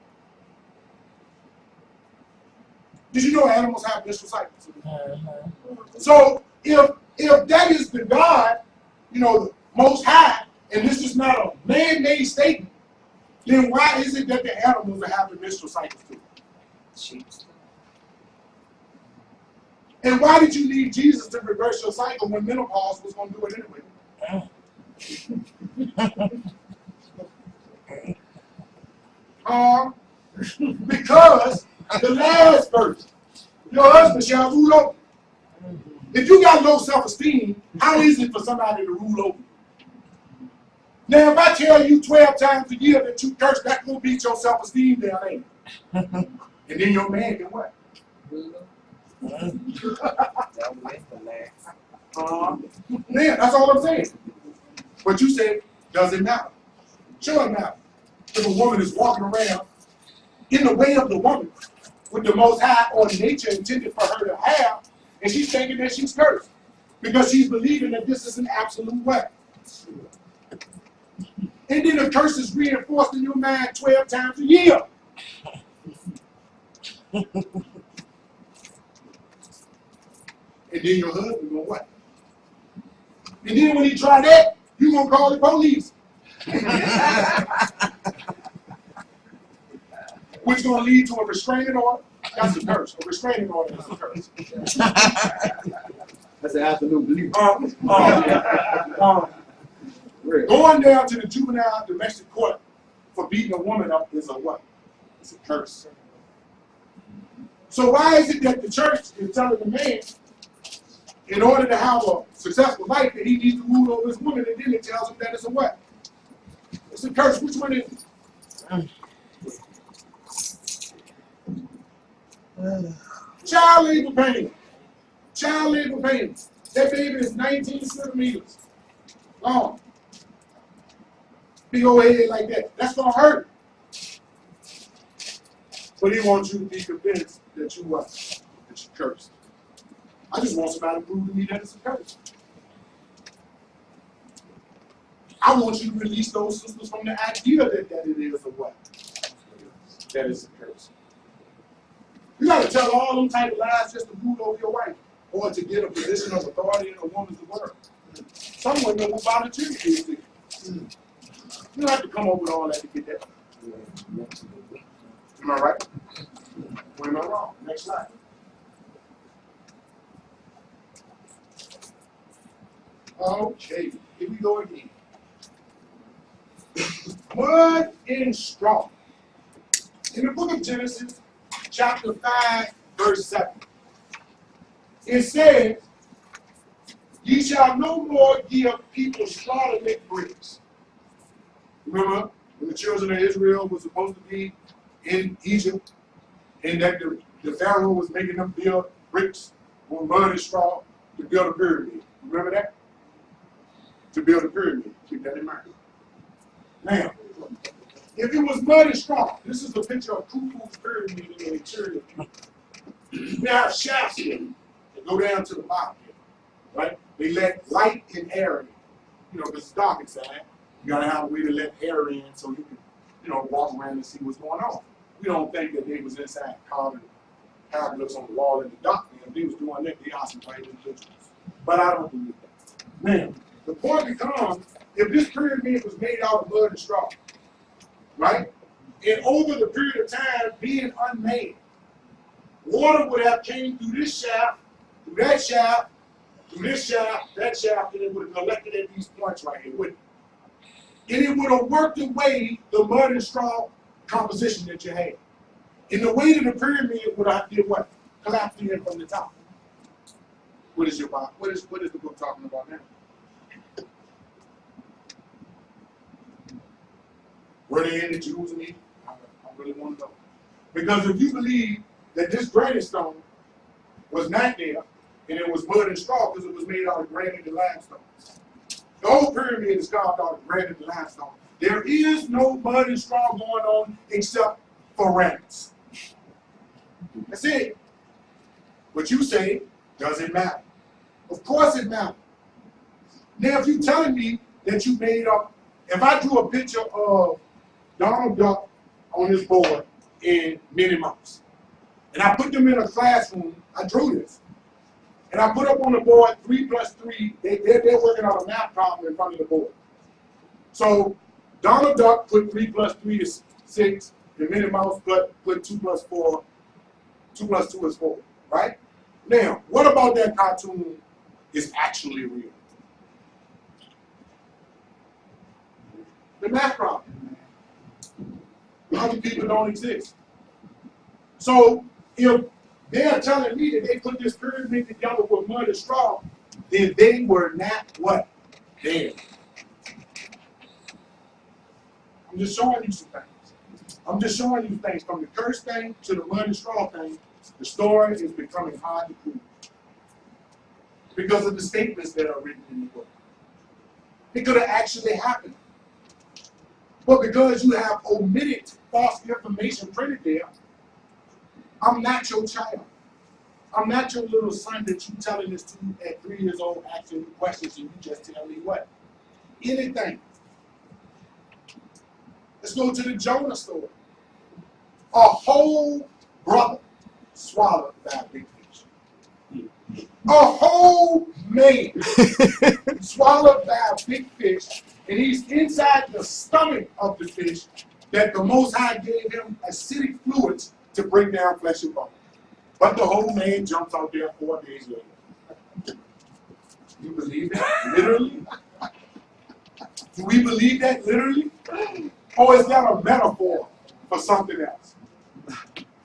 Did you know animals have menstrual cycles? So if that is the God, the Most High, and this is not a man-made statement, then why is it that the animals are having menstrual cycles too? And why did you need Jesus to reverse your cycle when menopause was going to do it anyway? Because the last verse, your husband shall rule over. If you got low self-esteem, how is it for somebody to rule over you? Now, if I tell you 12 times a year that you curse, that's going to beat your self-esteem down, ain't it? And then your man can what? Man, that's all I'm saying. But you said, does it matter? Sure it matters. If a woman is walking around in the way of the woman with the Most High or nature intended for her to have, and she's thinking that she's cursed because she's believing that this is an absolute way. And then the curse is reinforced in your mind 12 times a year. And then your husband gonna what? And then when he try that, you gonna call the police. Which gonna lead to a restraining order. That's a curse. A restraining order is a curse. That's an absolute belief. Going down to the juvenile domestic court for beating a woman up is a what? It's a curse. So why is it that the church is telling the man, in order to have a successful life, that he needs to rule over his woman, and then it tells him that it's a what? It's a curse. Which one is it? Child labor pain. Child labor pain. That baby is 19 centimeters long. Big old head like that. That's gonna hurt. But he wants you to be convinced that you what? That you're cursed. I just want somebody to prove to me that it's a curse. I want you to release those sisters from the idea that it is a what? That is a curse. You got to tell all them type of lies just to rule over your wife or to get a position of authority in a woman's world. Some women will volunteer to do it. You don't have to come up with all that to get that. Am I right? Or am I wrong? Next slide. Okay, here we go again. Mud and straw. In the book of Genesis, chapter 5, verse 7, it says, ye shall no more give people straw to make bricks. Remember, when the children of Israel were supposed to be in Egypt, and that the Pharaoh was making them build bricks on mud and straw to build a pyramid. Remember that? To build a pyramid. Keep that in mind. Now, if it was mud and straw, this is a picture of Khufu's pyramid in the interior. They have shafts here that go down to the bottom here, right? They let light and air in, because it's dark inside. You gotta have a way to let air in so you can, walk around and see what's going on. We don't think that they was inside carving hieroglyphs on the wall in the dark. If they was doing that, they are some great individuals. But I don't believe that. Now, the point becomes, if this pyramid was made out of mud and straw, right? And over the period of time being unmade, water would have came through this shaft, through that shaft, through this shaft, that shaft, and it would have collected at these points right here, wouldn't it? And it would have worked away the mud and straw composition that you had. And the way that the pyramid would have did what? Collapsed in from the top. What is the book talking about now? Were they in the Jews and Egypt? I really want to know. Because if you believe that this granite stone was not there, and it was mud and straw because it was made out of granite and limestone. The whole pyramid is carved out of granite and limestone. There is no mud and straw going on except for ceramics. That's it. What you say doesn't matter. Of course it matters. Now, if you're telling me that you made up, if I drew a picture of Donald Duck on this board and Minnie Mouse, and I put them in a classroom, I drew this, and I put up on the board 3 plus 3, they're working on a math problem in front of the board. So Donald Duck put 3 plus 3 is 6, and Minnie Mouse put 2 plus 4, 2 plus 2 is 4, right? Now, what about that cartoon is actually real? The math problem. Other people don't exist. So if they're telling me that they put this pyramid together with mud and straw, then they were not what? There. I'm just showing you some things. I'm just showing you things from the curse thing to the mud and straw thing. The story is becoming hard to prove because of the statements that are written in the book. It could have actually happened. But because you have omitted false information printed there, I'm not your child. I'm not your little son that you telling this to at 3 years old, asking you questions, and you just tell me what? Anything. Let's go to the Jonah story. A whole brother swallowed by a big fish. A whole man swallowed by a big fish, and he's inside the stomach of the fish that the Most High gave him acidic fluids to break down flesh and bone. But the whole man jumps out there 4 days later. You believe that literally? Do we believe that literally? Or is that a metaphor for something else?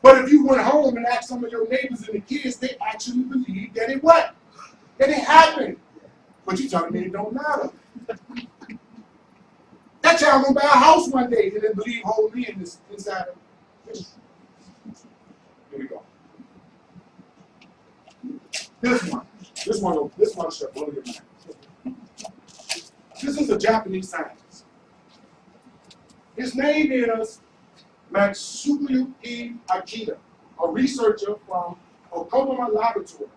But if you went home and asked some of your neighbors and the kids, they actually believe that it what? That it happened. But you telling me it don't matter. That child gonna buy a house one day and then believe whole me in this inside of it. Here we go. This one should blow your mind. This is a Japanese scientist. His name is Matsuyuki Akita, a researcher from Okoma Laboratory,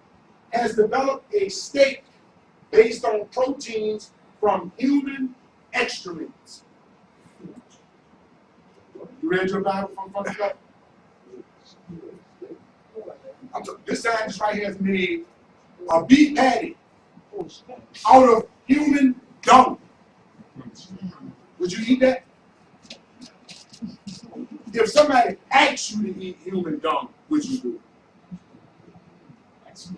has developed a steak based on proteins from human excrements. You read your Bible from front to back? This scientist right here has made a beef patty out of human dung. Would you eat that? If somebody asked you to eat human dung, would you do it?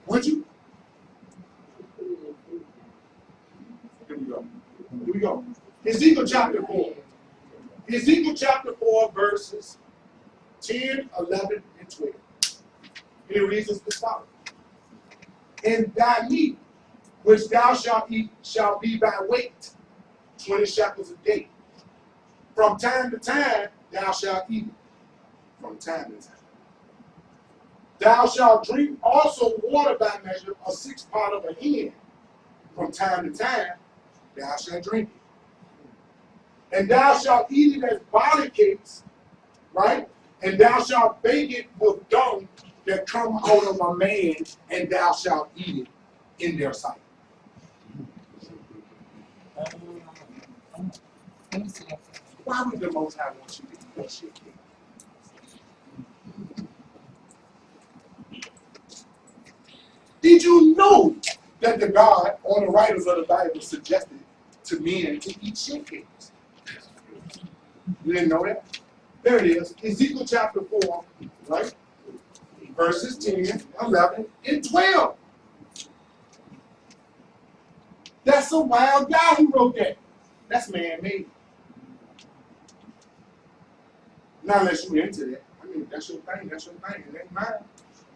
Would you? Here we go. Here we go. Ezekiel chapter 4. Ezekiel chapter 4, verses 10, 11, and 12. And it reads as follows. And thy meat, which thou shalt eat, shall be by weight, 20 shekels a day. From time to time thou shalt eat it. From time to time. Thou shalt drink also water by measure, a sixth part of a hin. From time to time thou shalt drink it. And thou shalt eat it as barley cakes, right? And thou shalt bake it with dung that come out of a man, and thou shalt eat it in their sight. Why would the Most High want you to eat that shit? Did you know that the God or the writers of the Bible suggested to men to eat shit cakes? You didn't know that? There it is. Ezekiel chapter 4, right? Verses 10, 11, and 12. That's a wild guy who wrote that. That's man-made. Not unless you're into that. I mean, that's your thing. That's your thing. It ain't mine.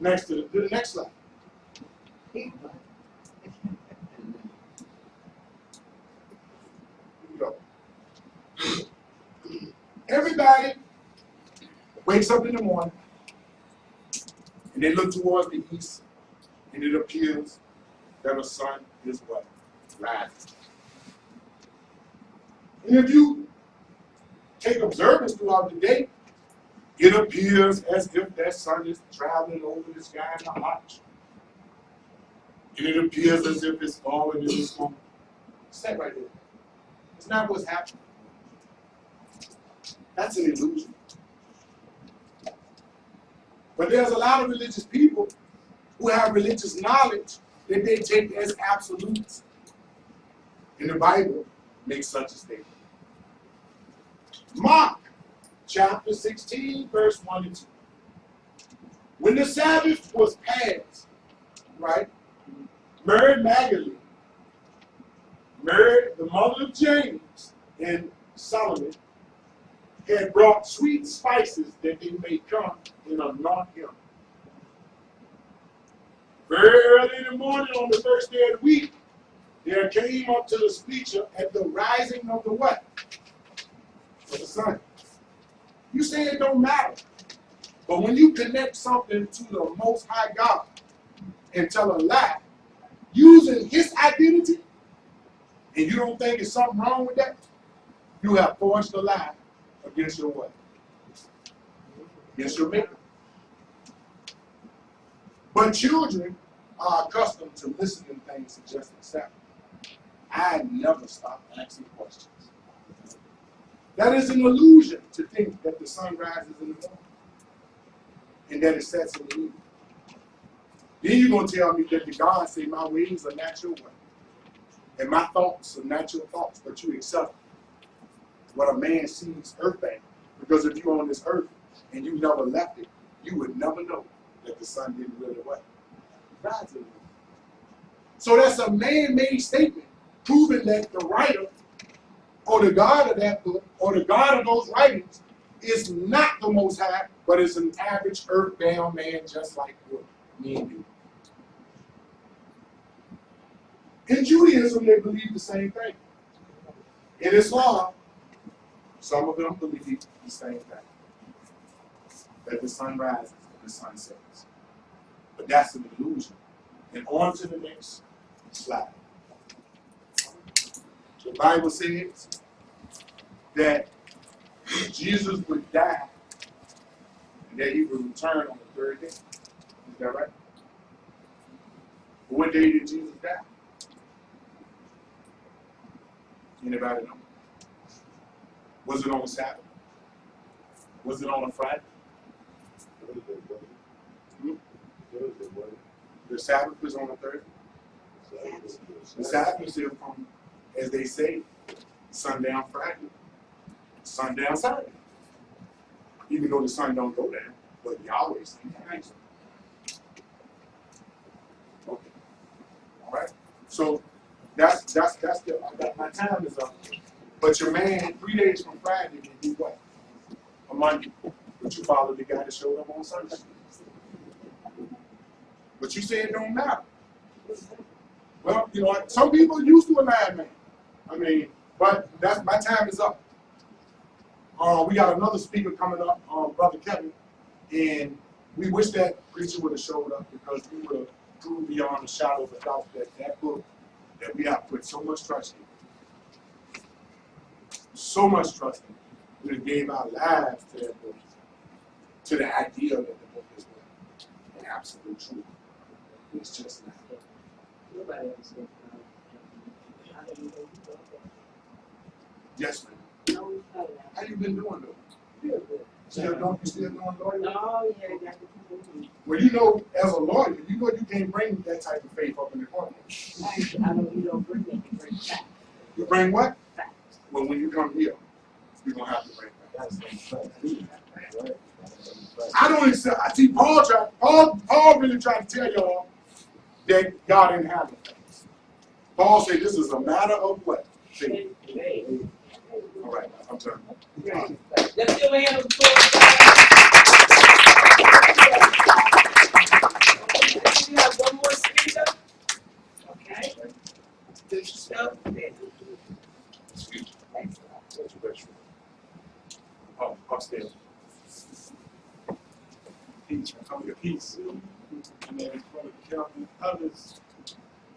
Next to the next slide. Here we go. Everybody wakes up in the morning and they look towards the east, and it appears that the sun is what? Rising. And if you take observance throughout the day, it appears as if that sun is traveling over the sky in a arch. And it appears as if it's falling in the smoke. Stay right there. It's not what's happening. That's an illusion. But there's a lot of religious people who have religious knowledge that they take as absolutes. And the Bible makes such a statement. Mark chapter 16, verse 1 and 2. When the Sabbath was passed, right, Mary Magdalene, Mary, the mother of James and Solomon, had brought sweet spices that they may come and anoint him. Very early in the morning on the first day of the week, there came up to the speaker at the rising of the what? Of the sun. You say it don't matter. But when you connect something to the Most High God and tell a lie, using his identity, and you don't think there's something wrong with that, you have forged a lie against your what? Against your maker. But children are accustomed to listening to things suggested separate. I never stop asking questions. That is an illusion to think that the sun rises in the morning and that it sets in the evening. Then you're going to tell me that the God say my ways are not your way and my thoughts are not your thoughts, but you accept what a man sees earthbound. Because if you're on this earth and you never left it, you would never know that the sun didn't really rise in the morning. So that's a man-made statement proving that the writer or the God of that book or the God of those writings is not the Most High, but is an average earthbound man just like me and you. In Judaism, they believe the same thing. In Islam, some of them believe the same thing. That the sun rises and the sun sets. But that's an illusion. And on to the next slide. The Bible says that Jesus would die and that he would return on the third day. Is that right? But what day did Jesus die? Anybody know? Was it on a Sabbath? Was it on a Friday? The Sabbath is on the third. The Sabbath is from, as they say, sundown Friday, sundown Saturday. Even though the sun don't go down, but Yahweh sees nice. Okay. All right. So that's my time is up. But your man, 3 days from Friday, can do what? A Monday. But you follow the guy that showed up on Sunday. But you say it don't matter. Well, you know what? Some people used to a lineman. I mean, but that's my time is up. We got another speaker coming up, Brother Kevin, and we wish that preacher would have showed up because we would have proved beyond a shadow of a doubt that that book that we have put so much trust in, so much trust in, we gave our lives to that book, to the idea that the book is an absolute truth. It's just not. Nobody understands. Yes, ma'am. No, we cut it How out. you been doing though? Feel good. Still doing lawyer? No, yeah, got to keep it. Well, you know, as a lawyer, you know you can't bring that type of faith up in the courtroom. I know you don't bring that, you bring facts. You bring what? Facts. Well, when you come here, you're gonna have to bring facts. I don't accept. I see Paul really tried to tell y'all that God didn't have the facts. Paul said this is a matter of what? Faith. All right, I'm done. Let's give a hand of applause. We have one more speaker. Okay. Do yourself. Excuse me. Thanks. That's your best. Oh, upstairs. Peace, peace. And then Brother Calvin, others,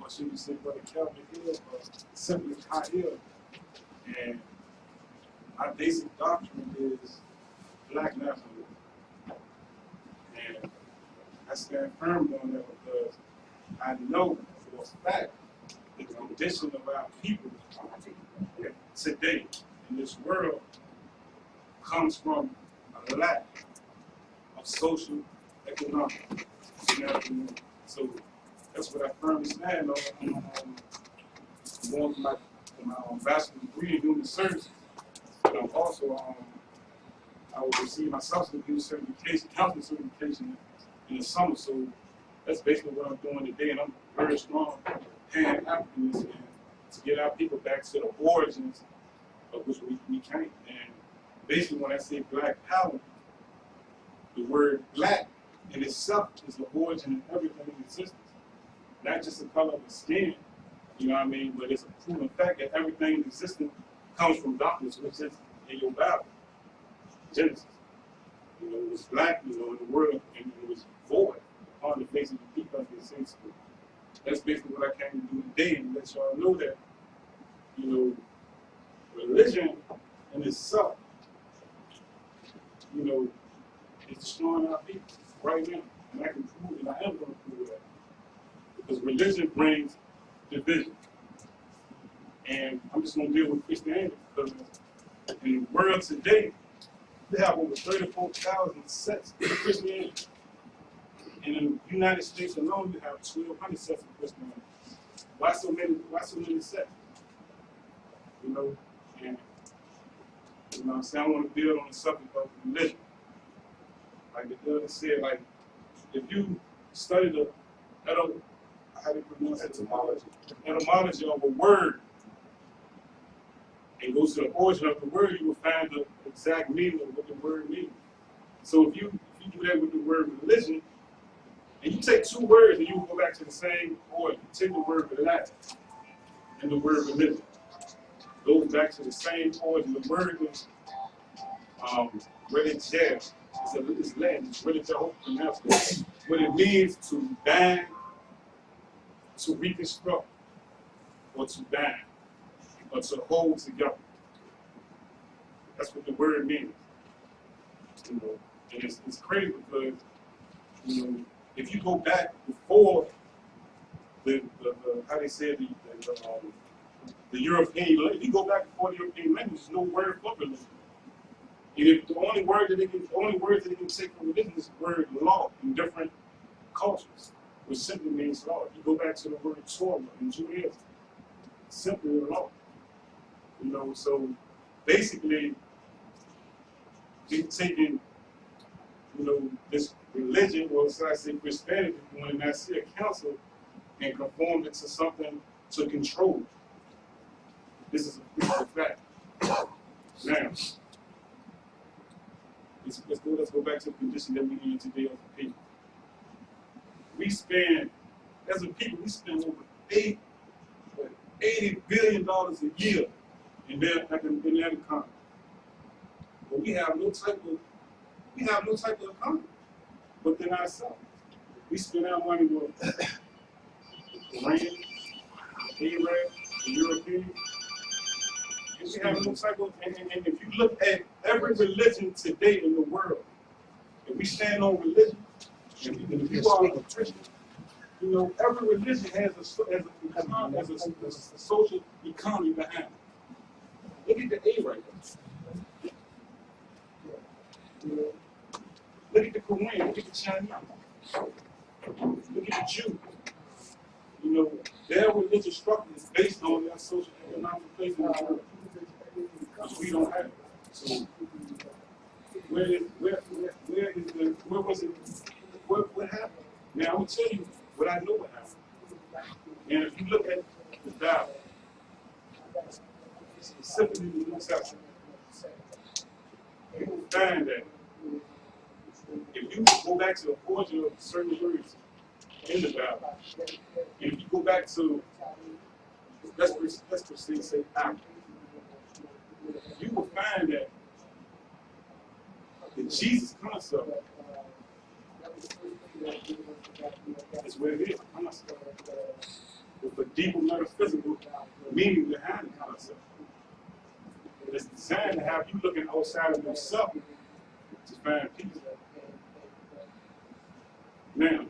or should we say Brother Calvin Hill, or simply High Hill. And our basic doctrine is black nationalism. And I stand firm on that because I know for a fact that the condition of our people today in this world comes from a lack of social, economic, and so that's what I firmly stand on. Going for my bachelor's degree in human services, but I'm also I will receive my substance abuse certification, counseling certification in the summer. So that's basically what I'm doing today, and I'm very strong pan Africanist and to get our people back to the origins of which we came. And basically, when I say black power, the word black in itself is the origin of everything in existence. Not just the color of the skin, you know what I mean, but it's a proven fact that everything in existence comes from darkness, which is in your Bible, Genesis. You know, it was black, you know, in the world, and it was void upon the face of the deep, like they say. So that's basically what I came to do today, and let y'all know that, you know, religion in itself, you know, is destroying our people right now. And I can prove it, I am going to prove that. Because religion brings division. And I'm just going to deal with Christianity because in the world today, they have over 34,000 sects of Christianity. And in the United States alone, you have 1,200 sects of Christianity. Why so many sects? You know, and you know what I'm saying? I want to build on the subject of religion. Like the elder said, like, if you study the how do you pronounce it? Etymology of a word and go to the origin of the word, you will find the exact meaning of what the word means. So if you do that with the word religion, and you take two words and you go back to the same origin, take the word religion and the word religion, goes back to the same origin. The word is religion. It's Latin. It's religion. I hope you pronounce it. What it means to bind, to reconstruct, or to bind, or to hold together. That's what the word means. You know, and it's crazy because, you know, if you go back before the how they said the European, if you go back before the European language, there's no word for religion. And if the only words that they can take from religion is the word law in different cultures, which simply means law. If you go back to the word Torah in Judaism, simply law. You know, so basically, we've taken, you know, this religion, or should I say Christianity, when I see a council, and conformed it to something to control. This is a fact. Now, let's go back to the condition that we're in today as a people. As a people, we spend over $80 billion a year in that economy. But we have no type of economy within ourselves. We spend our money with the Iranians, the Arabs, the Europeans. And we have no type of, and if you look at every religion today in the world, if we stand on religion, and if you are a Christian, you know, every religion has a social economy behind it. Look at the A right there. You know, look at the Korean, look at the Chinese, look at the Jews. You know, their religious structure is based on their social economic place in the world, which we don't have. So, what happened? Now, I'm going to tell you what I know what happened. And if you look at the Bible, specifically the New Testament, you will find that if you go back to the origin of certain words in the Bible, and if you go back to, let's proceed, say, Africa, you will find that the Jesus concept is what it is, a concept, with a deeper metaphysical meaning behind the concept. It's designed to have you looking outside of yourself to find peace. Now,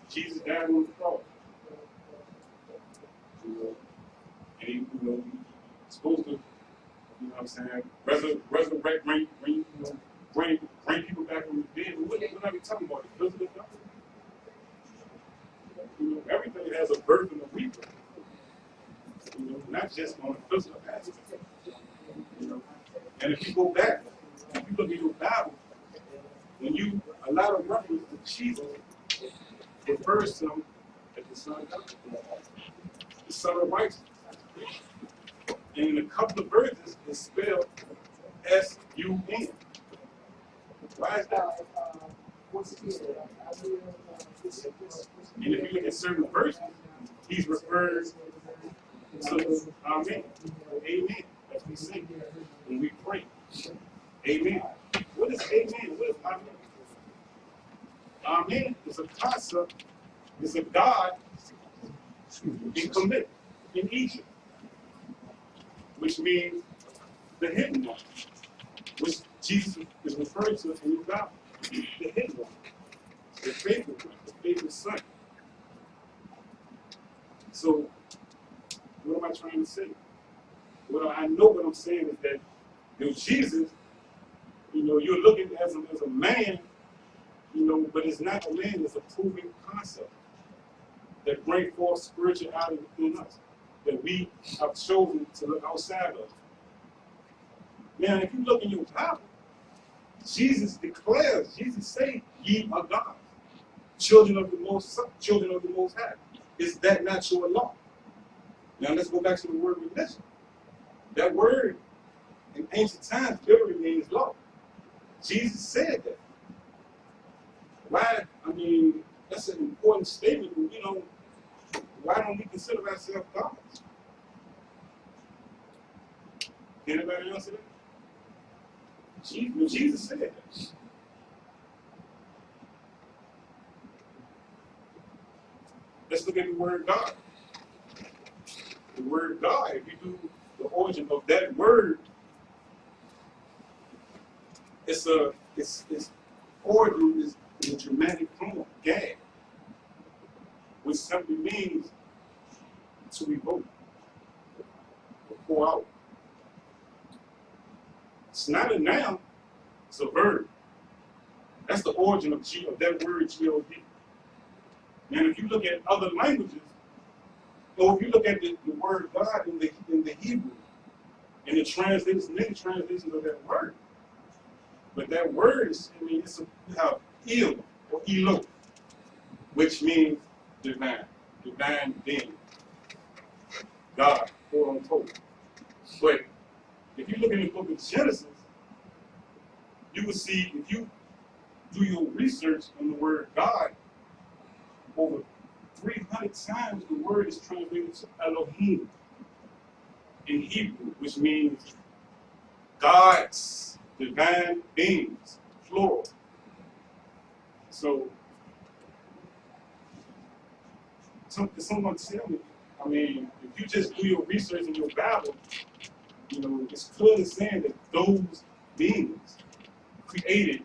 Jesus died on the cross. And he, he's supposed to, you know what I'm saying, resurrect, bring people back from the dead. But we're not even talking about the physical stuff. You know, everything has a birth and a rebirth. You know, not just on the physical aspect. You know, and if you go back, if you look at your Bible, a lot of reference to Jesus refers to him as the Son of God, the Son of Righteousness. And in a couple of verses, it's spelled S-U-N. Why is that? And if you look at certain verses, he's referred to Amen. Amen. As we sing when we pray. Amen. What is Amen? What is Amen? Amen is a concept, is a God in commit in Egypt, which means the hidden one, which Jesus is referred to in the Bible. The hidden one, the faithful one, the faithful son. So, what am I trying to say? Well, I know what I'm saying is that, you know, Jesus, you know, you're looking as a man, you know, but it's not a man, it's a proven concept that brings forth spirituality within us, that we have chosen to look outside of. Now, if you look in your Bible, Jesus declares, Jesus says, ye are God, children of the Most High. Is that not your law? Now let's go back to the word religion. That word in ancient times literally means law. Jesus said that. Why? I mean, that's an important statement, but we don't. Why don't we consider ourselves gods? Anybody answer that? Jesus said that. Let's look at the word God. The word God, if you do the origin of that word, its origin is the Germanic form, gad, which simply means to evoke or pour out. It's not a noun, it's a verb. That's the origin of that word G-O-D. And if you look at other languages, or if you look at the word God in the Hebrew, in the translations, many translations of that word, but that word is, I mean, you have Il or Elo, which means divine being, God, quote unquote. But if you look in the book of Genesis, you will see, if you do your research on the word God, over 300 times the word is translated to Elohim in Hebrew, which means gods, divine beings, plural. So, someone tell me, I mean, if you just do your research in your Bible, you know, it's clearly saying that those beings created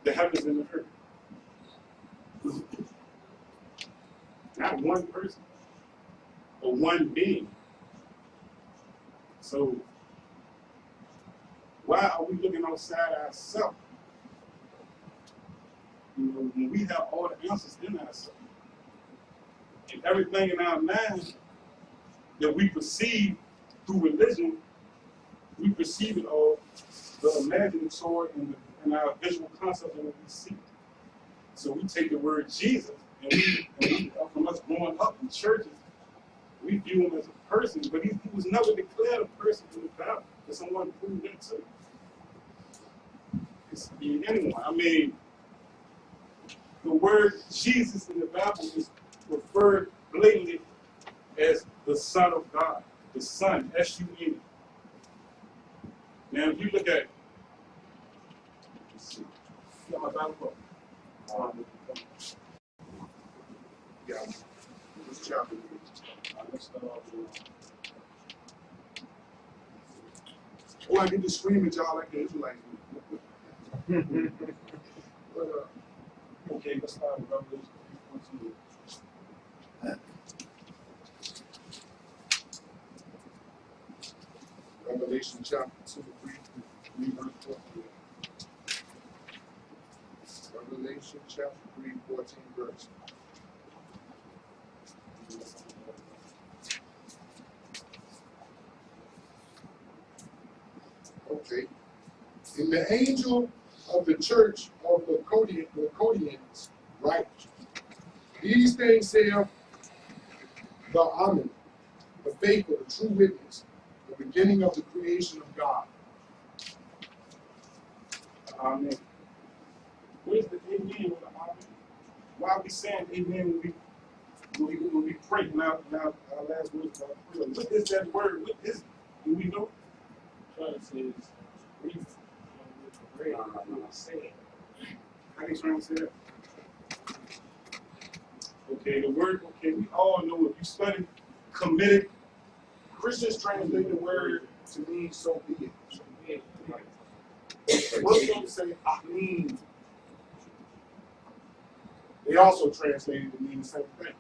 the heavens and the earth. Not one person or one being. So why are we looking outside ourselves? You know, when we have all the answers in ourselves. And everything in our mind that we perceive through religion, we perceive it all the imaginatory and our visual concept of what we see. So we take the word Jesus, and we from us growing up in churches, we view him as a person, but he was never declared a person in the Bible. But someone proved that too. It's anyone. I mean, the word Jesus in the Bible is referred blatantly as the Son of God, the Son, S-U-N. Now, if you look at, let's see, got my Bible book. Yeah. This chapter. Let's start off with. Oh, I get to scream at y'all like the Israelites do. But, Okay, let's start with Revelation 3:14. Revelation chapter 2, 3 verse 14. Revelation chapter 3, 14 verse. Okay. And the angel of the church of the Laodiceans write, these things saith the Amen, the faithful, the true witness, the beginning of the creation of God. Amen. Where's the amen with the amen? Why are we saying amen when we pray? Now our last words about prayer. What is that word? What is it? Do we know? Trying says, read with Say it. How you trying to say that? Okay, the word, okay, we all know if you study committed, Christians translate the word to mean so be it. So be it. Right. Muslims say Amin. They also translate it to mean the same thing.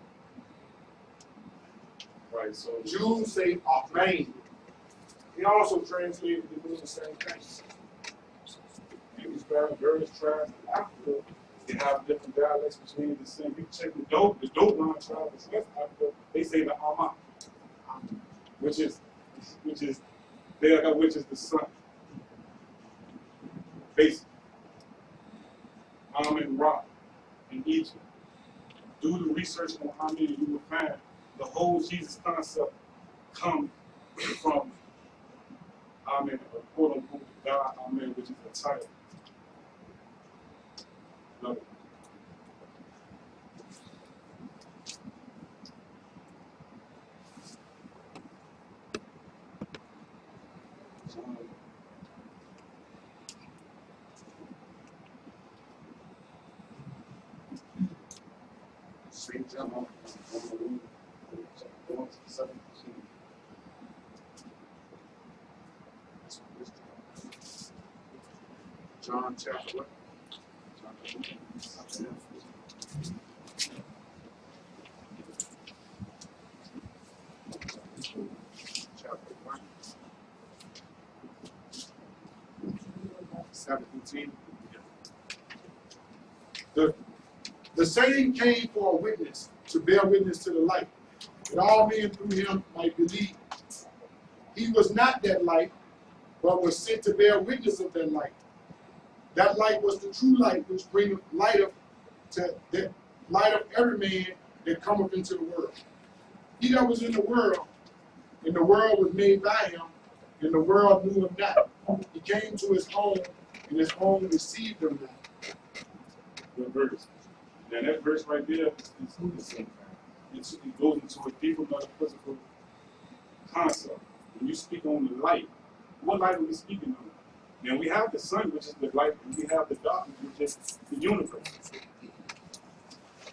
Right, so Jews say Amen. They also translate it to mean the same thing. And these various tribes in Africa, they have different dialects between the same. You check the dope line tribe in West Africa, they say the Ama, which is the sun. Basically. Amen Ra in Egypt. Do the research on Amen, and you will find the whole Jesus concept comes from Amen, or quote unquote God Amen, which is a title. No. St. John, 17. John chapter what? Chapter 1. continue. The same came for a witness, to bear witness to the light, that all men through him might believe. He was not that light, but was sent to bear witness of that light. That light was the true light, which bringeth light of every man that cometh into the world. He that was in the world, and the world was made by him, and the world knew him not. He came to his own, and his own received him not. Good verse. Now that verse right there, it goes into a deeper metaphysical concept. When you speak on the light, what light are we speaking on? Now we have the sun, which is the light, and we have the darkness, which is the universe.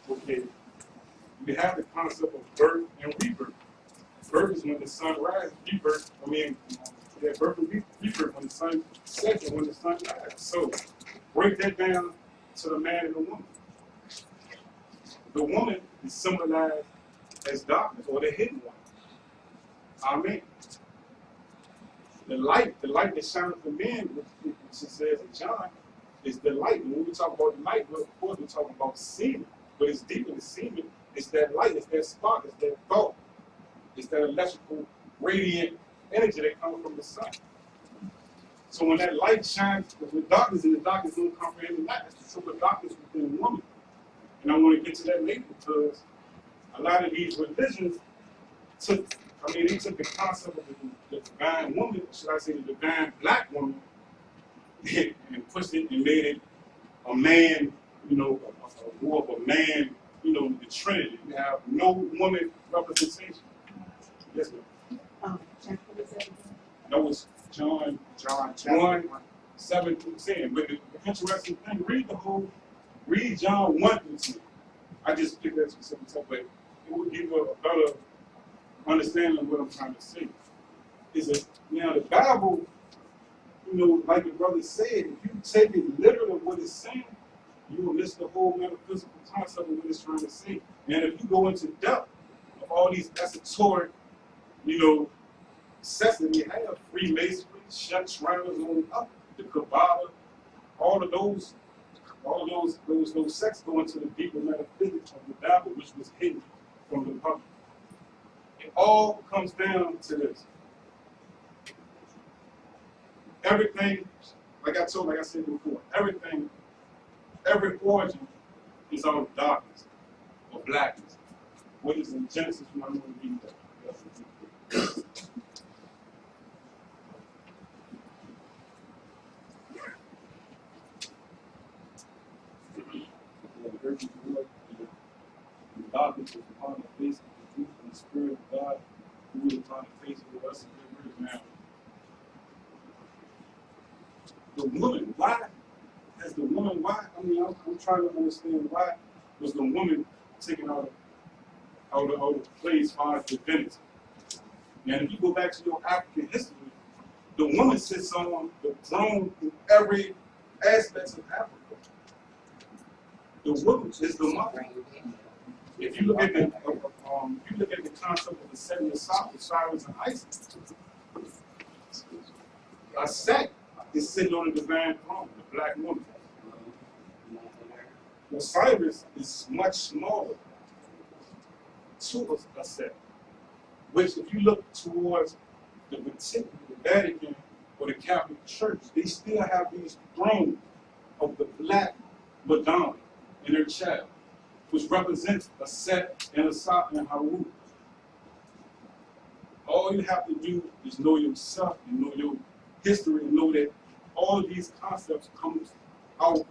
Okay. We have the concept of birth and rebirth. Birth is when the sun rises. Rebirth, birth and rebirth when the sun sets and when the sun rises. So break that down to the man and the woman. The woman is symbolized as darkness or the hidden one. Amen. The light that shines for men, which it says in John, is the light. And when we talk about the light, of course we're talking about seeing, but it's deeper than seeing. It's that light, it's that spark, it's that thought, it's that electrical radiant energy that comes from the sun. So when that light shines with darkness, and the darkness don't comprehend the light, that's the sort of darkness within a woman. And I want to get to that later because a lot of these religions they took the concept of the divine woman, should I say the divine black woman, and pushed it and made it a man, more of a man, the Trinity. You have no woman representation. Yes, ma'am. That was John 1, 7 through 10. But the interesting thing, read John 1 through 10. I just picked that specific stuff, but it will give you a better understanding of what I'm trying to say. Now the Bible, like the brother said, if you take it literally what it's saying, you will miss the whole metaphysical concept of what it's trying to say. And if you go into depth of all these esoteric, sects that we have, Freemasonry, Shriners on up, the Kabbalah, all of those sects go into the deeper metaphysics of the Bible, which was hidden from the public. It all comes down to this. Everything, like I said before, every origin is out of darkness or blackness. What is in Genesis 1, I'm going to read that. The darkness was upon the face of the truth, and the Spirit of God who was upon the face of the rest of the earth. Now, the woman, why? I'm trying to understand why was the woman taken out of place as far as divinity. And if you go back to your African history, the woman sits on the throne in every aspect of Africa. The woman is the mother. If you look at the concept of the 7 Osiris and Isis, a sect is sitting on the divine throne, the black woman. Osiris is much smaller to a sect, which if you look towards the Vatican or the Catholic Church, they still have these thrones of the black Madonna and her child, which represents a Set and a Sop and Haru. All you have to do is know yourself and know your history and know that all of these concepts come out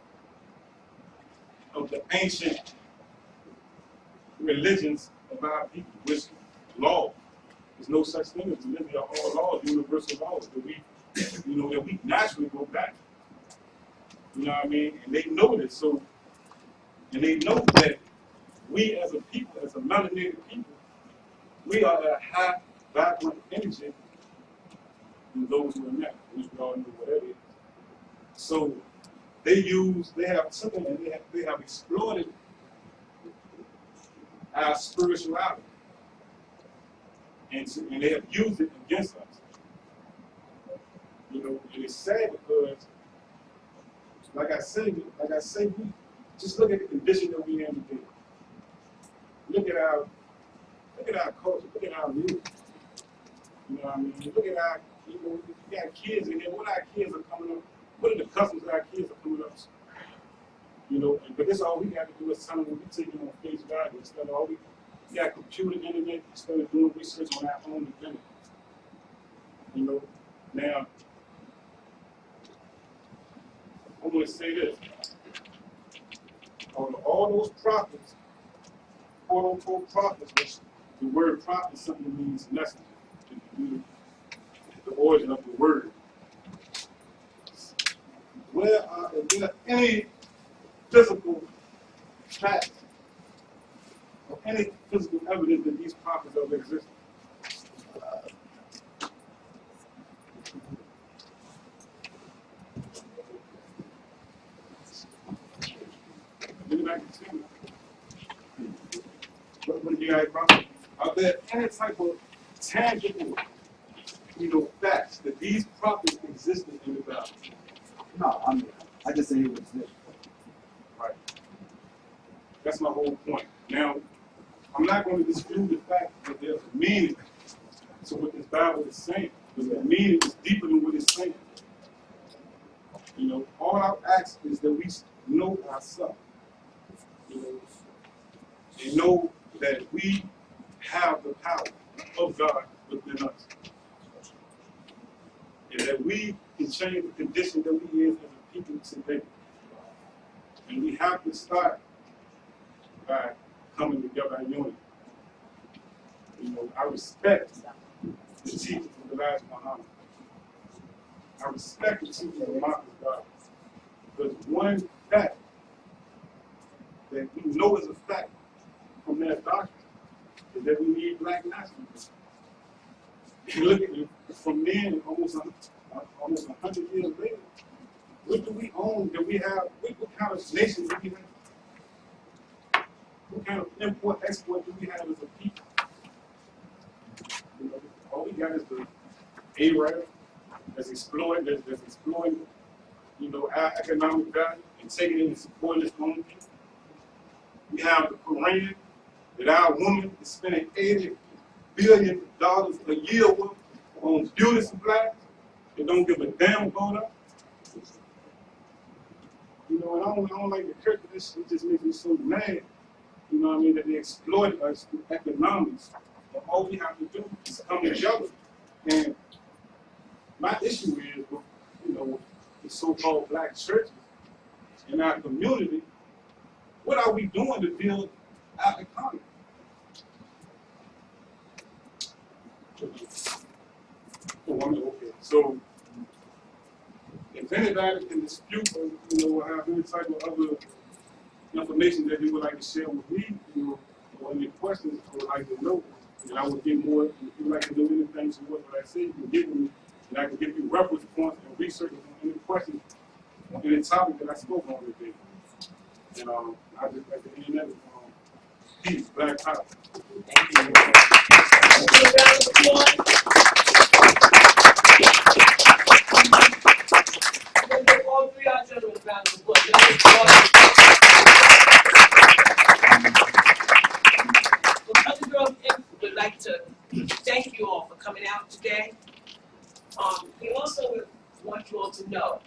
of the ancient religions of our people, which law. There's no such thing as religion. They're all laws, universal laws that we naturally go back. You know what I mean? And they know this. So, and they know that we as a people, as a melanated people, we are a high vibrant energy than those who are not, which we all know what that is. So they have taken and they have exploited our spirituality. And they have used it against us. And it's sad because like I say, we just look at the condition that we in today. Look at our culture. Look at our music. You know what I mean? Look at our, you know, we got kids in here. What our kids are coming up? What are the customs that our kids are coming up to? You know, but this all we got to do is tell them we take it on face value. Instead of all we got computer, internet, instead of doing research on our own agenda. You know, now I'm going to say this. All those prophets, quote unquote prophets, which the word prophet simply means messenger. The origin of the word. Is there any physical fact or any physical evidence that these prophets ever existed? Anybody can see it. What do you guys probably? Are there any type of tangible, you know, facts that these prophets existed in the Bible? No, I just say it was this. Right. That's my whole point. Now, I'm not going to dispute the fact that there's a meaning to what this Bible is saying, but the meaning is deeper than what it's saying. You know, all I ask is that we know ourselves. You know, and know that we have the power of God within us. And that we can change the condition that we is as a people today. And we have to start by coming together in unity. You know, I respect the teachings of Elijah Muhammad. I respect the teachings of Marcus Garvey. Because one fact that we know is a fact from their doctrine is that we need black nationalism. You look at it from then, almost 100 years later, what do we own that we have? What kind of nation do we have? What kind of import, export do we have as a people? You know, all we got is the Arab that's exploiting, you know, our economic value and taking it and supporting its own people. We have the Quran that our woman is spending $80 billion a year with on beauty supplies. They don't give a damn about us. You know, and I don't like the church. This it just makes me so mad. You know what I mean? That they exploit us through economics. But all we have to do is come together. And my issue is, with, you know, the so-called black churches in our community. What are we doing to build our economy? Okay, so if anybody can dispute or, you know, have any type of other information that they would like to share with me, you know, or any questions I would like to know, and I would give more, if you would like to know anything to what I said, you can give me, and I can give you reference points and research on any questions on any topic that I spoke on today. And I just like to end that with peace, black power. Thank you. A round of applause. I'm going to give all three of our gentlemen a round of applause. So, Cousin Girls Inc. would like to thank you all for coming out today. We also want you all to know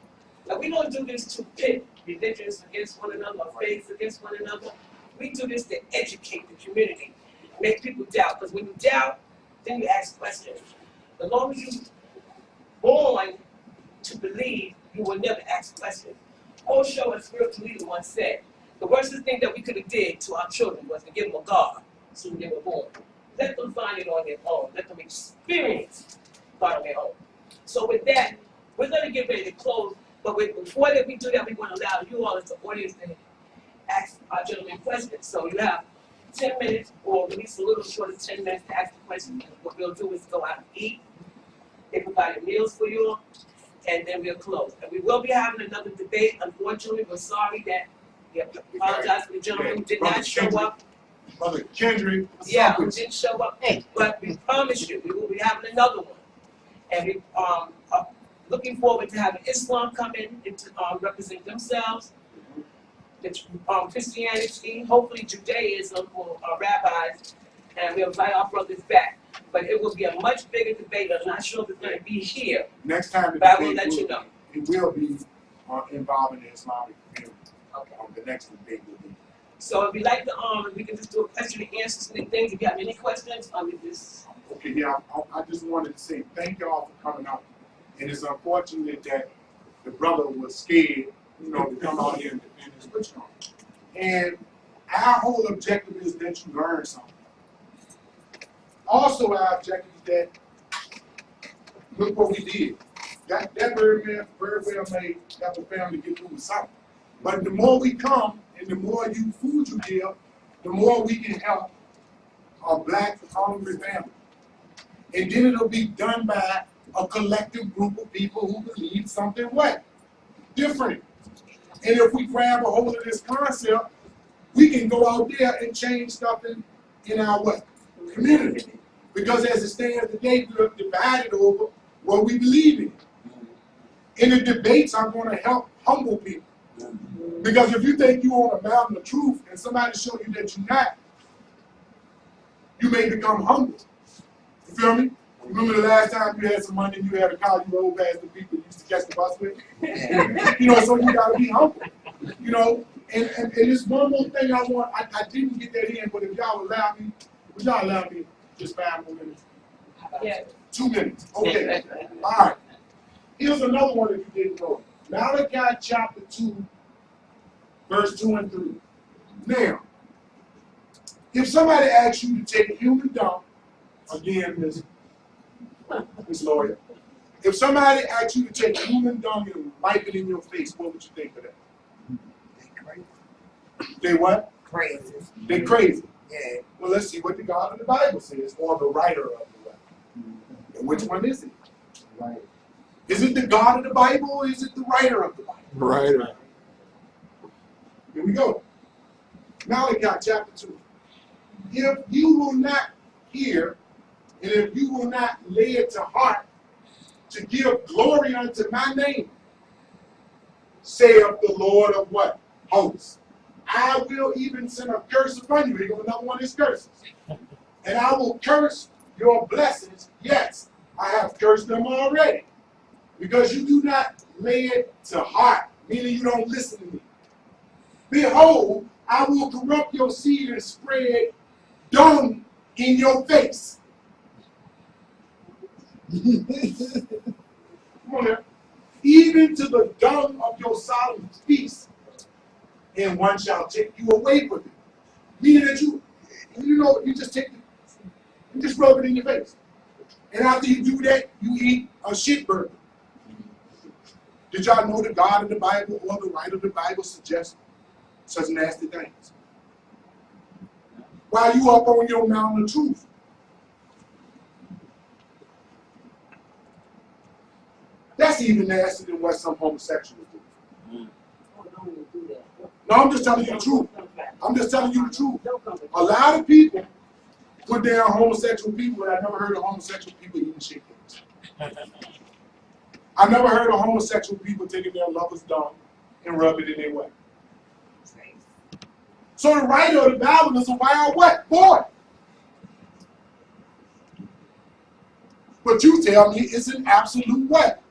that we don't do this to pit religions against one another or faiths against one another. We do this to educate the community, make people doubt. Because when you doubt, then you ask questions. As long as you're born to believe, you will never ask questions. Osho, a spiritual leader, once said, the worst thing that we could have did to our children was to give them a God as soon as they were born. Let them find it on their own. Let them experience God on their own. So with that, we're going to get ready to close. But before that we do that, we want to allow you all as the audience to ask our gentleman questions. So you have 10 minutes, or at least a little short of 10 minutes to ask the question. And what we'll do is go out and eat. They provide meals for you, and then we'll close. And we will be having another debate. Unfortunately, we're sorry that we apologize for the gentleman who did not show up. Brother Kendrick. Yeah, who didn't show up. But we promise you, we will be having another one. And we looking forward to having Islam come in and to represent themselves. It's Christianity, hopefully Judaism or rabbis, and we'll invite our brothers back. But it will be a much bigger debate. I'm not sure if it's going to be here, Next time the but I will debate let you know. it will be involving the Islamic community. Okay. The next debate will be. So if we like to, we can just do a question and answer and things. If you have any questions, we just. Okay, yeah, I just wanted to say thank y'all for coming out. And it's unfortunate that the brother was scared, to come out here and defend his position. And our whole objective is that you learn something. Also, our objective is that, look what we did. That very well made that the family get through with something. But the more we come and the more food you give, the more we can help a black hungry family. And then it'll be done by a collective group of people who believe something different. And if we grab a hold of this concept, we can go out there and change stuff in our community. Because as it stands today, we're divided over what we believe in. In the debates, I'm going to help humble people. Because if you think you're on a mountain of truth and somebody show you that you're not, you may become humble. You feel me? Remember the last time you had some money and you had a car you rode past the people you used to catch the bus with? So you gotta be humble. And there's one more thing I didn't get that in, but if y'all allow me, would y'all allow me just 5 more minutes? Yeah. 2 minutes. Okay. All right. Here's another one that you didn't know. Malachi chapter 2, verse 2 and 3. Now, if somebody asks you to take a human dung, again, Miss Lawyer, if somebody asks you to take human dung and wipe it in your face, what would you think of that? They crazy. They what? Crazy. They crazy. Yeah. Well, let's see what the God of the Bible says, or the writer of the Bible. And which one is it? Right. Is it the God of the Bible, or is it the writer of the Bible? Right. Here we go. Malachi chapter 2. If you will not hear, and if you will not lay it to heart to give glory unto my name, saith the Lord of what? Hosts. I will even send a curse upon you. Here goes another one of his curses. And I will curse your blessings. Yes, I have cursed them already. Because you do not lay it to heart, meaning you don't listen to me. Behold, I will corrupt your seed and spread dung in your face. Come on there. Even to the dung of your solemn feast, and one shall take you away from it. Meaning that you just rub it in your face. And after you do that, you eat a shit burger. Did y'all know the God of the Bible or the writer of the Bible suggests such nasty things? While you up on your mountain of truth. That's even nastier than what some homosexuals do. No, I'm just telling you the truth. I'm just telling you the truth. A lot of people put down homosexual people, but I never heard of homosexual people eating shit cakes. I never heard of homosexual people taking their lover's dung and rub it in their way. So the writer of the Bible is a wild what? Boy. But you tell me it's an absolute what?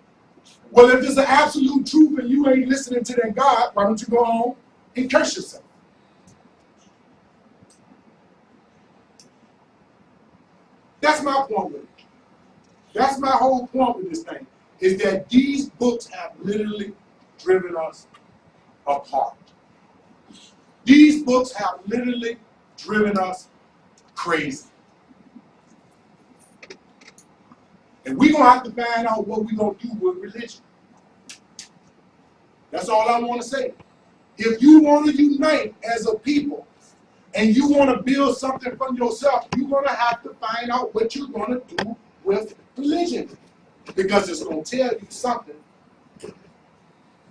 Well, if it's an absolute truth and you ain't listening to that God, why don't you go home and curse yourself? That's my point with it. That's my whole point with this thing, is that these books have literally driven us apart. These books have literally driven us crazy. And we're going to have to find out what we're going to do with religion. That's all I want to say. If you want to unite as a people and you want to build something for yourself, you're going to have to find out what you're going to do with religion. Because it's going to tell you something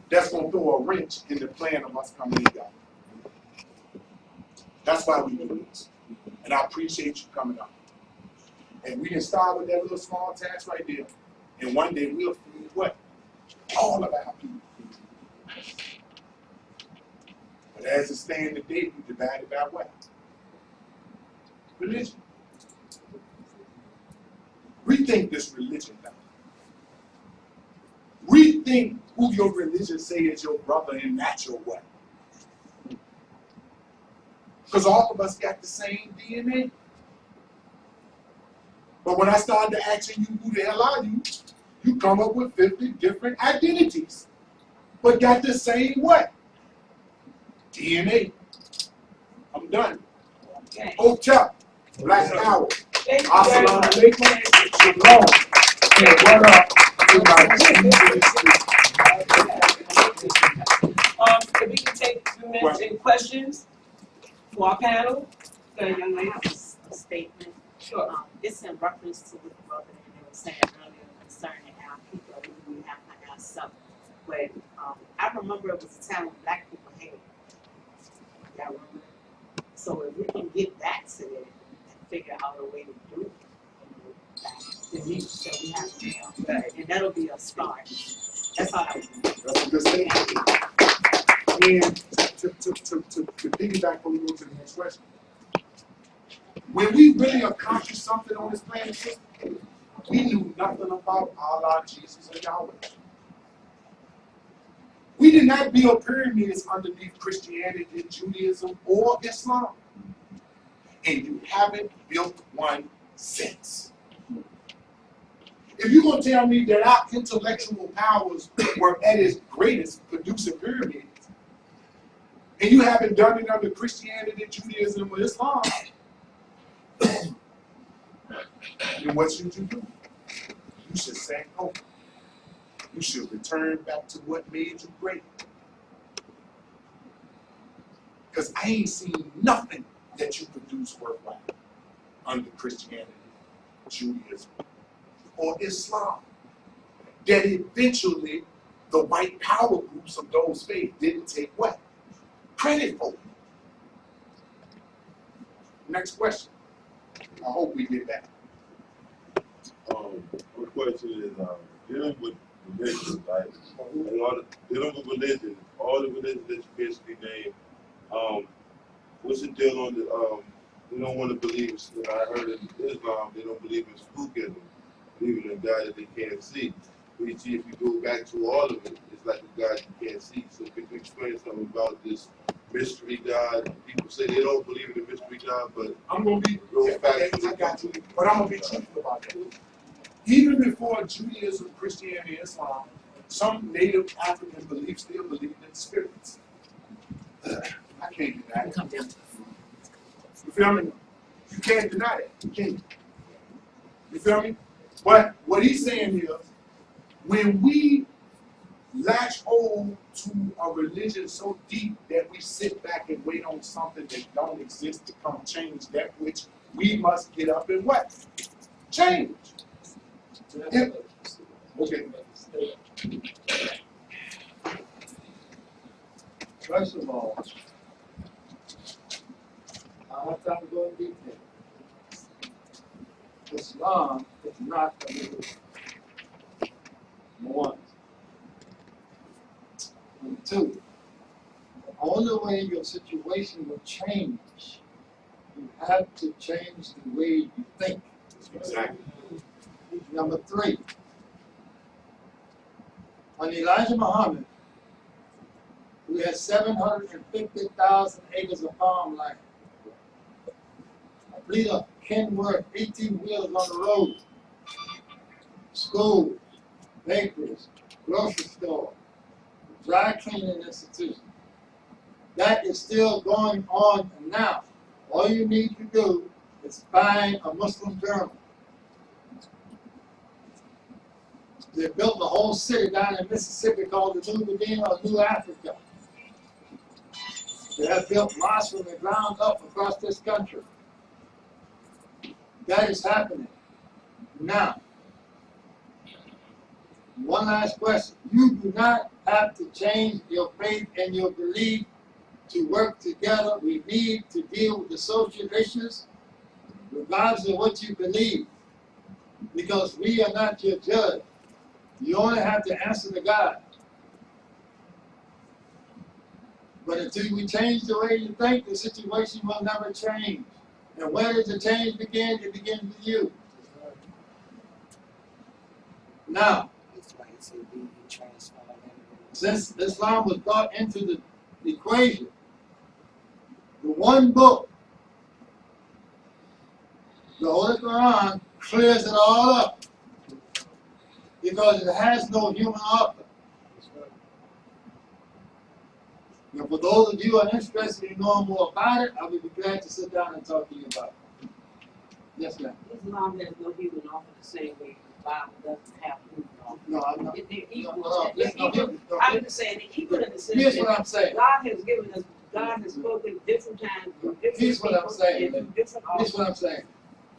that's going to throw a wrench in the plan of us coming together. That's why we do this. And I appreciate you coming out. And we can start with that little small task right there. And one day we'll feed what? all of our people. But as it stands today, we divided by what? Religion. Rethink this religion now. Rethink who your religion say is your brother and not your what. Because all of us got the same DNA. But when I started asking you who the hell are you, you come up with 50 different identities. But got the same what? DNA. I'm done. Okay. Hotel. Black Power. Thank you very Assalamu much. alaikum. Shalom. And what up to my If we can take a few minutes in questions for our panel. The young lady. A statement. Sure. It's in reference to what the brother and they were saying earlier concerning our people, we have to ask something. But I remember it was a time when black people hated. Y'all remember? So if we can get back to it and figure out a way to do it, the needs that we have to have, and that'll be a start. That's all I was doing. That's a good statement. And to piggyback on, go to the next question. When we really accomplish something on this planet, we knew nothing about Allah, Jesus, and Yahweh. We did not build pyramids underneath Christianity, Judaism, or Islam. And you haven't built one since. If you're going to tell me that our intellectual powers were at its greatest producing pyramids, and you haven't done it under Christianity, Judaism, or Islam, then what should you do? You should say no. You should return back to what made you great. Because I ain't seen nothing that you produce worthwhile under Christianity, Judaism, or Islam. That eventually the white power groups of those faiths didn't take what? Credit for. Next question. I hope we get that. My question is dealing with religion, right? And dealing with religion, all the religions that you basically named, what's the deal on the they don't want to believe in, I heard in Islam, they don't believe in spookism, believing in a God that they can't see. But you see, if you go back to all of it, it's like a God you can't see. So could you explain something about this mystery God? People say they don't believe in the mystery God, but I'm going to be, goes back to I got you, but I'm going to be truthful about that. Even before Judaism, Christianity, Islam, some native African beliefs still believed in spirits. I can't deny it. Come down to You feel me? You can't deny it. You can't. You feel me? But what he's saying is, when we latch hold to a religion so deep that we sit back and wait on something that don't exist to come change that which we must get up and what? Change. If, okay. First of all, I don't have time to go in detail. Islam is not a religion. Number one. Number two, the only way your situation will change, you have to change the way you think. Exactly. Number three, when Elijah Muhammad, who had 750,000 acres of farmland, a fleet of Kenworth 18 wheels on the road, schools, bakeries, grocery store, dry cleaning institution. That is still going on now. All you need to do is find a Muslim journal. They built a whole city down in Mississippi called the New Medina or New Africa. They have built mosques from the ground up across this country. That is happening now. One last question. You do not have to change your faith and your belief to work together. We need to deal with the social issues regardless of what you believe, because we are not your judge. You only have to answer to God. But until we change the way you think, the situation will never change. And where does the change begin? It begins with you. Now, since Islam was brought into the equation, the one book, the Holy Quran, clears it all up because it has no human author. Now, for those of you who are interested in knowing more about it, I will be glad to sit down and talk to you about it. Yes, ma'am. Islam has no human author the same way the Bible doesn't have human author. No, I'm not. They're equal. No, They're no, equal. no, I'm just saying they're equal in the sense here's that what I'm saying. God has spoken different times to different Here's what I'm people saying. and to different Here's authors. what I'm saying.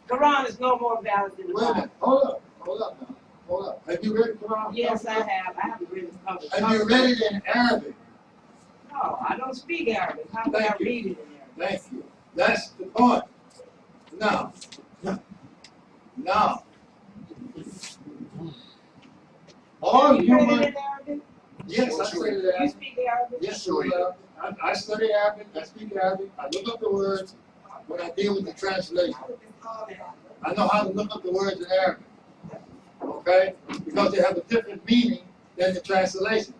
Quran is no more valid than the Wait a Bible. minute. Hold up now. Hold up. Have you read the Quran? Yes, I have. I haven't read it cover. Have you read it in Arabic? No, I don't speak Arabic. How can I Thank you. read it in Arabic? Thank you. That's the point. Now, all You read human. it in Arabic? Yes, I study You Arabic. speak Arabic? Yes, sure. I study Arabic. I speak Arabic. I look up the words when I deal with the translation. I know how to look up the words in Arabic. Okay? Because they have a different meaning than the translation.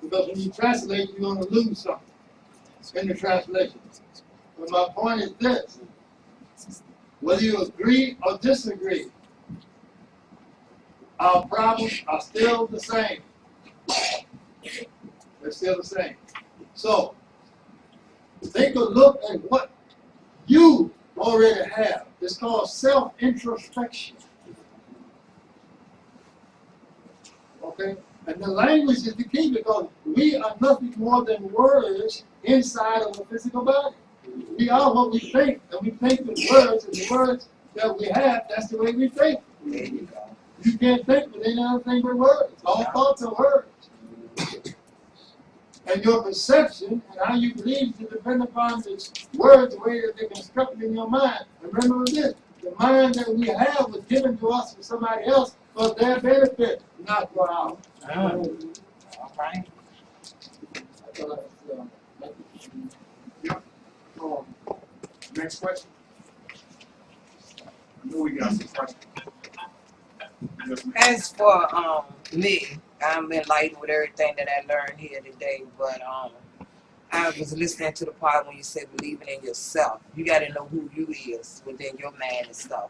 Because when you translate, you're going to lose something in the translation. But my point is this. Whether you agree or disagree, our problems are still the same. They're still the same. So, take a look at what you already have. It's called self-introspection. Okay? And the language is the key because we are nothing more than words inside of a physical body. We are what we think, and we think with words, and the words that we have, that's the way we think. There you go. You can't think with any other thing but words. All thoughts are words. And your perception and how you believe to depend upon the words, the way that they're constructed in your mind. And remember this, the mind that we have was given to us for somebody else for their benefit, not for ours. All right. Next question. I know we got some questions. Yes, ma'am. As for me, I'm enlightened with everything that I learned here today, but I was listening to the part when you said believing in yourself. You got to know who you is within your man and stuff.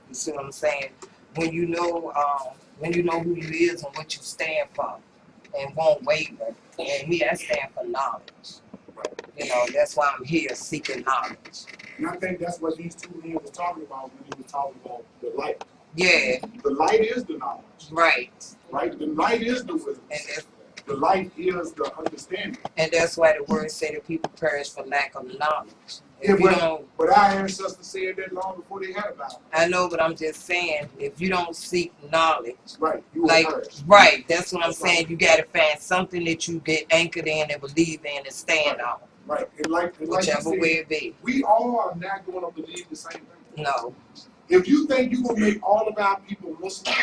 You see what I'm saying? When you know who you is and what you stand for, and won't waver. And me, I stand for knowledge. You know, that's why I'm here seeking knowledge. And I think that's what these two men were talking about when he was talking about the light. Yeah, The light is the knowledge, right. right? The light is the wisdom. The light is the understanding. And that's why the word say that people perish for lack of knowledge. Yeah, If you don't, but our ancestors said that long before they had a Bible. I know, but I'm just saying, if you don't seek knowledge, Right. You like, were first. right, that's what I'm That's saying. You got to find something that you get anchored in and believe in and stand on, Right. And like you whichever said, way it be. we all are not going to believe the same thing. No, If you think you're going to make all of our people Muslim,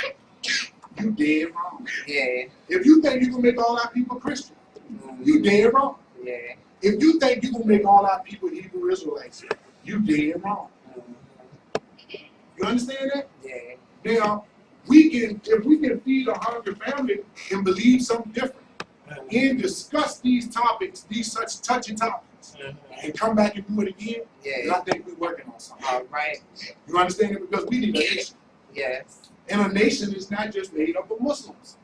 you dead wrong. yeah, If you think you're going to make all our people Christian, you dead wrong. yeah. If you think you're going to make all our people Hebrew Israelites, you dead wrong. You understand that? Yeah. Now, if we can feed a hungry family and believe something different and discuss these topics, these such touchy topics, and come back and do it again, then I think we're working on something. All right. You understand it? Because we need a nation. Yes. And a nation is not just made up of Muslims.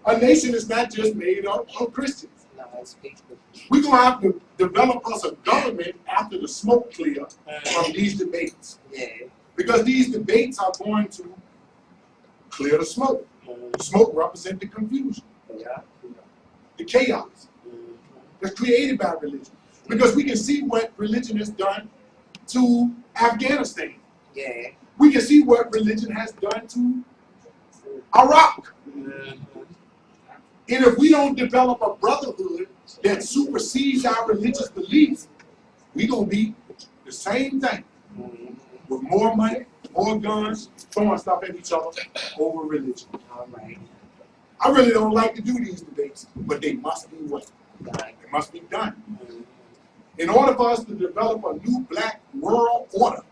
A nation is not just made up of Christians. No, it's people. We're going to have to develop us a government after the smoke clear from these debates. Yeah. Because these debates are going to clear the smoke. The smoke represents the confusion, Yeah. the chaos that's created by religion. Because we can see what religion has done to Afghanistan. Yeah. We can see what religion has done to Iraq. And if we don't develop a brotherhood that supersedes our religious beliefs, we're going to be the same thing with more money, more guns, throwing stuff at each other over religion. All right. I really don't like to do these debates, but they must be won. It must be done. In order for us to develop a new black world order,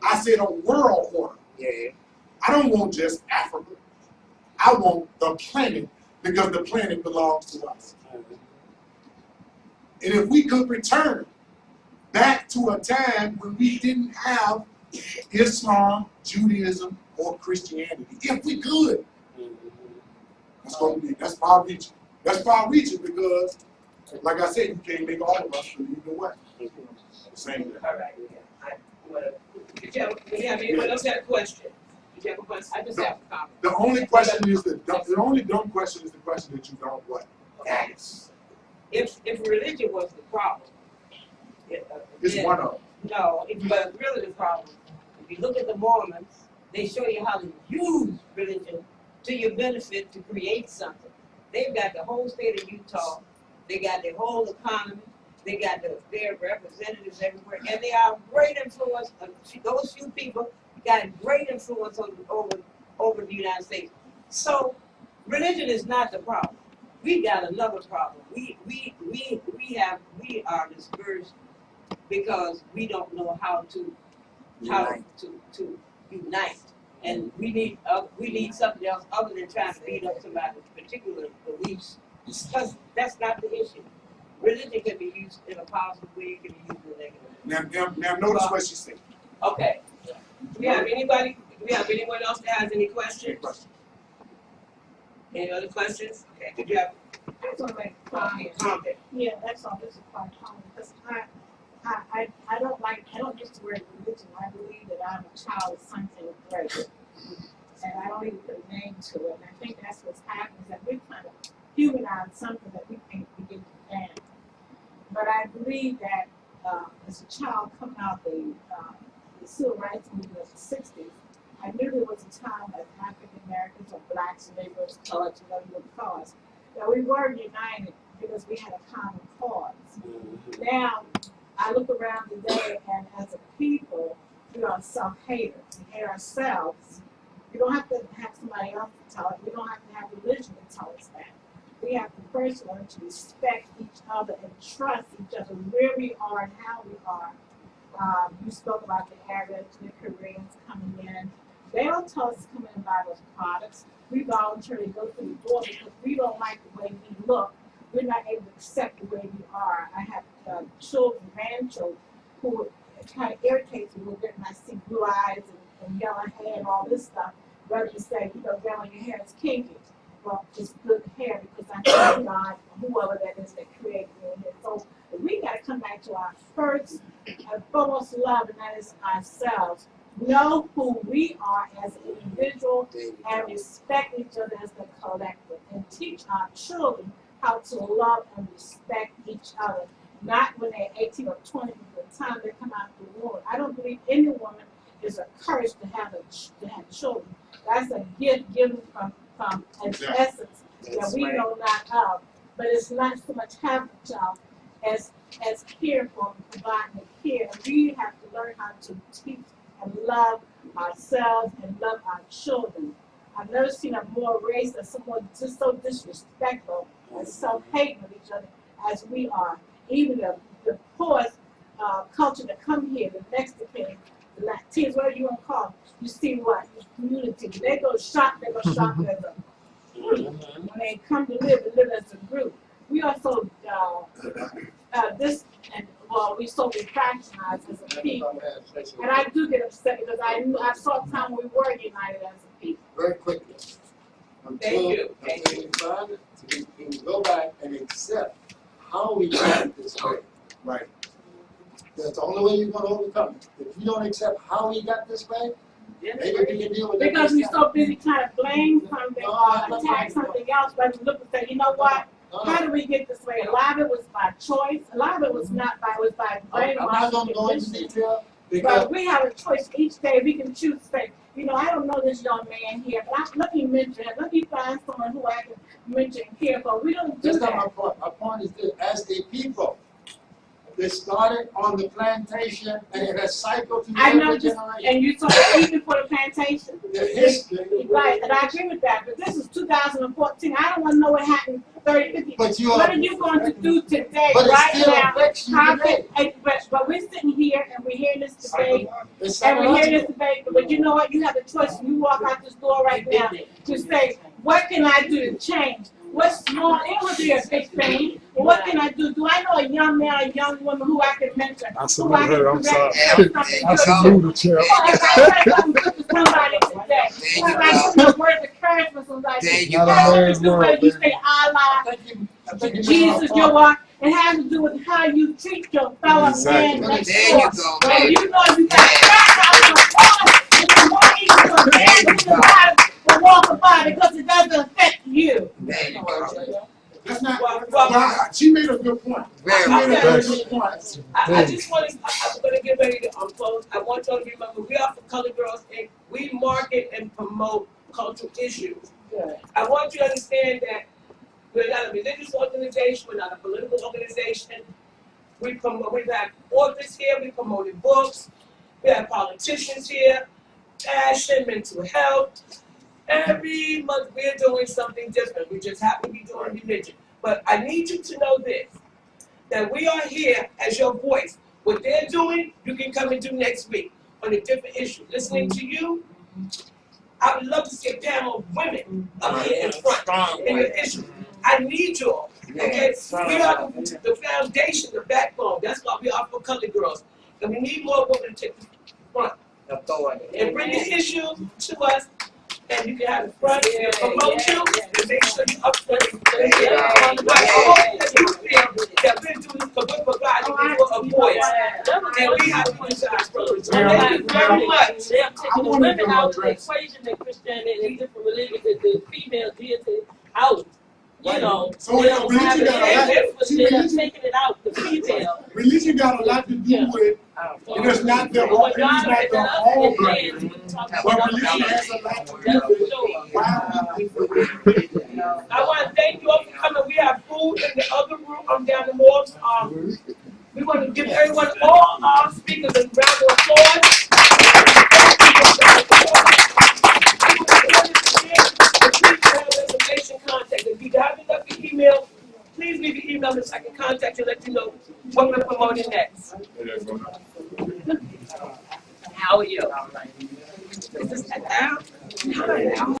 I said a world order. Yeah. I don't want just Africa. I want the planet because the planet belongs to us. And if we could return back to a time when we didn't have Islam, Judaism, or Christianity, if we could, that's far reaching. That's far reaching because, like I said, you can't make all of us believe the way. Same thing. All right, did you have anyone else have a question? Did you have a question? I just have a comment. The only question is the only dumb question is the question that you don't what? Ask. If religion was the problem, It's one of them. No, but really the problem, if you look at the Mormons, they show you how to use religion to your benefit to create something. They've got the whole state of Utah, they got their whole economy, they got their representatives everywhere, and they are great influence. Those few people got a great influence over the United States. So religion is not the problem. We got another problem. We are dispersed because we don't know how to unite, and we need something else other than trying to beat up somebody's particular beliefs. Because that's not the issue. Religion can be used in a positive way, it can be used in a negative way. Now notice what she said. Okay. Do we have anyone else that has any questions? Any other questions? Okay. Did you have I just want to make a comment. Yeah, that's all. This is quite common because I don't use the word religion. I believe that I'm a child of something great, and I don't even put a name to it. And I think that's what's happening is that we kind of humanize something that we can't begin to stand. But I believe that as a child coming out the civil rights movement of the '60s, I knew there was a time that African Americans or blacks, laborers, colored, whatever you would call us, that we were united because we had a common cause. Now, I look around today, and as a people, we are self-haters. We hate ourselves. We don't have to have somebody else to tell us. We don't have to have religion to tell us that. We have to first learn to respect each other and trust each other where we are and how we are. You spoke about the Arabs, the Koreans coming in. They don't tell us to come in and buy those products. We voluntarily go through the door because we don't like the way we look. We're not able to accept the way we are. I have children, grandchildren, who kind of irritates me a little bit when I see blue eyes and yellow hair and all this stuff. Rather than say, grandma, your hair is kinky. Well, it's good hair because I thank God, whoever that is that created me. So we got to come back to our first and foremost love, and that is ourselves. Know who we are as an individual and respect each other as the collective, and teach our children how to love and respect each other. Not when they're 18 or 20, but the time they come out of the womb. I don't believe any woman is a curse to have children. That's a gift given from an essence that we know not of. But it's not so much having a child as care for and providing the care. And we have to learn how to teach and love ourselves and love our children. I've never seen a more race or someone just so disrespectful and so hating of each other as we are. Even the poorest culture that come here, the Mexicans, the Latinos, whatever you want to call them, you see what? Unity. They go shop as a group. When they come to live as a group. We are so we so refractionized as a people. And I do get upset because I saw a time we were united as a people. Very quickly. Thank you. To go back and accept how we got this way. Right. That's the only way you're going to overcome it. If you don't accept how we got this way, maybe we can deal with it. Because we're so busy trying to blame something or attack something else, but we look and say, you know what? How did we get this way? A lot of it was by choice. A lot of it was not by, brainwashing. I'm not going to go into detail. But we have a choice each day. We can choose to say, I don't know this young man here, but let me mentor him. Let me find someone who I can mentor and care for. We don't do That's that. not my point. My point is this: as a people, that started on the plantation and it has cycled through I know every this, generation. and you saw even for the plantation. The history. Right, and I agree with that, but this is 2014. I don't want to know what happened 30, 50. But you What are, are you going to do today, but it right still now? affects you How today. can, but we're sitting here and we're hearing this debate, It's and we're hearing this psychological. debate, but you know what? You have a choice when you walk out this door right now to say, what can I do to change? What's small? It would be a big thing. But what can I do? Do I know a young man or a young woman who I can mentor? I salute her, I'm sorry. I I salute her, Chair. If I say something good to somebody today, if I give a word of encouragement for somebody, There it you has go. nothing to do with you say Allah, I think you Jesus, your walk. It has to do with how you treat your fellow Exactly. man next There door. you go, And man. you know you got crack out your heart, it's more easy for a man to walk by because it doesn't affect you. There you go. That's not, Well, she made a good point. Very She made a good. very good point. I just want to, I'm going to get ready to close. I want y'all to remember, we are for Colored Girls Inc. We market and promote cultural issues. I want you to understand that we're not a religious organization, we're not a political organization. We've had authors here, we promoted books, we have politicians here, fashion, mental health. Every month we're doing something different. We just happen to be doing religion. But I need you to know this, that we are here as your voice. What they're doing, you can come and do next week on a different issue. Listening to you, I would love to see a panel of women up here in front in the issue. I need you all. Okay? We are the foundation, the backbone. That's why we are for Colored Girls. And we need more women to take the front Authority. and bring the issue to us. And you can have the front and promote you and make sure you up there. I hope that you feel that we're doing this because we're providing people a voice. And we have to do that. Thank you very much. They're taking the women out of the equation in Christianity and different religions, and the female deity out. You know, So they don't have religion got a lot, it. see, They're religion, taking it out, the female. religion got a lot to do with, and it's not their whole, it's not their whole religion. But religion has a lot to do with why people. I want to thank you all for coming. We have food in the other room. Down the mall. We want to give everyone, all our speakers, a round of applause. Contact. If you haven't left your email, please leave your email so I can contact you and let you know what we're promoting next. How are you? Is this an hour?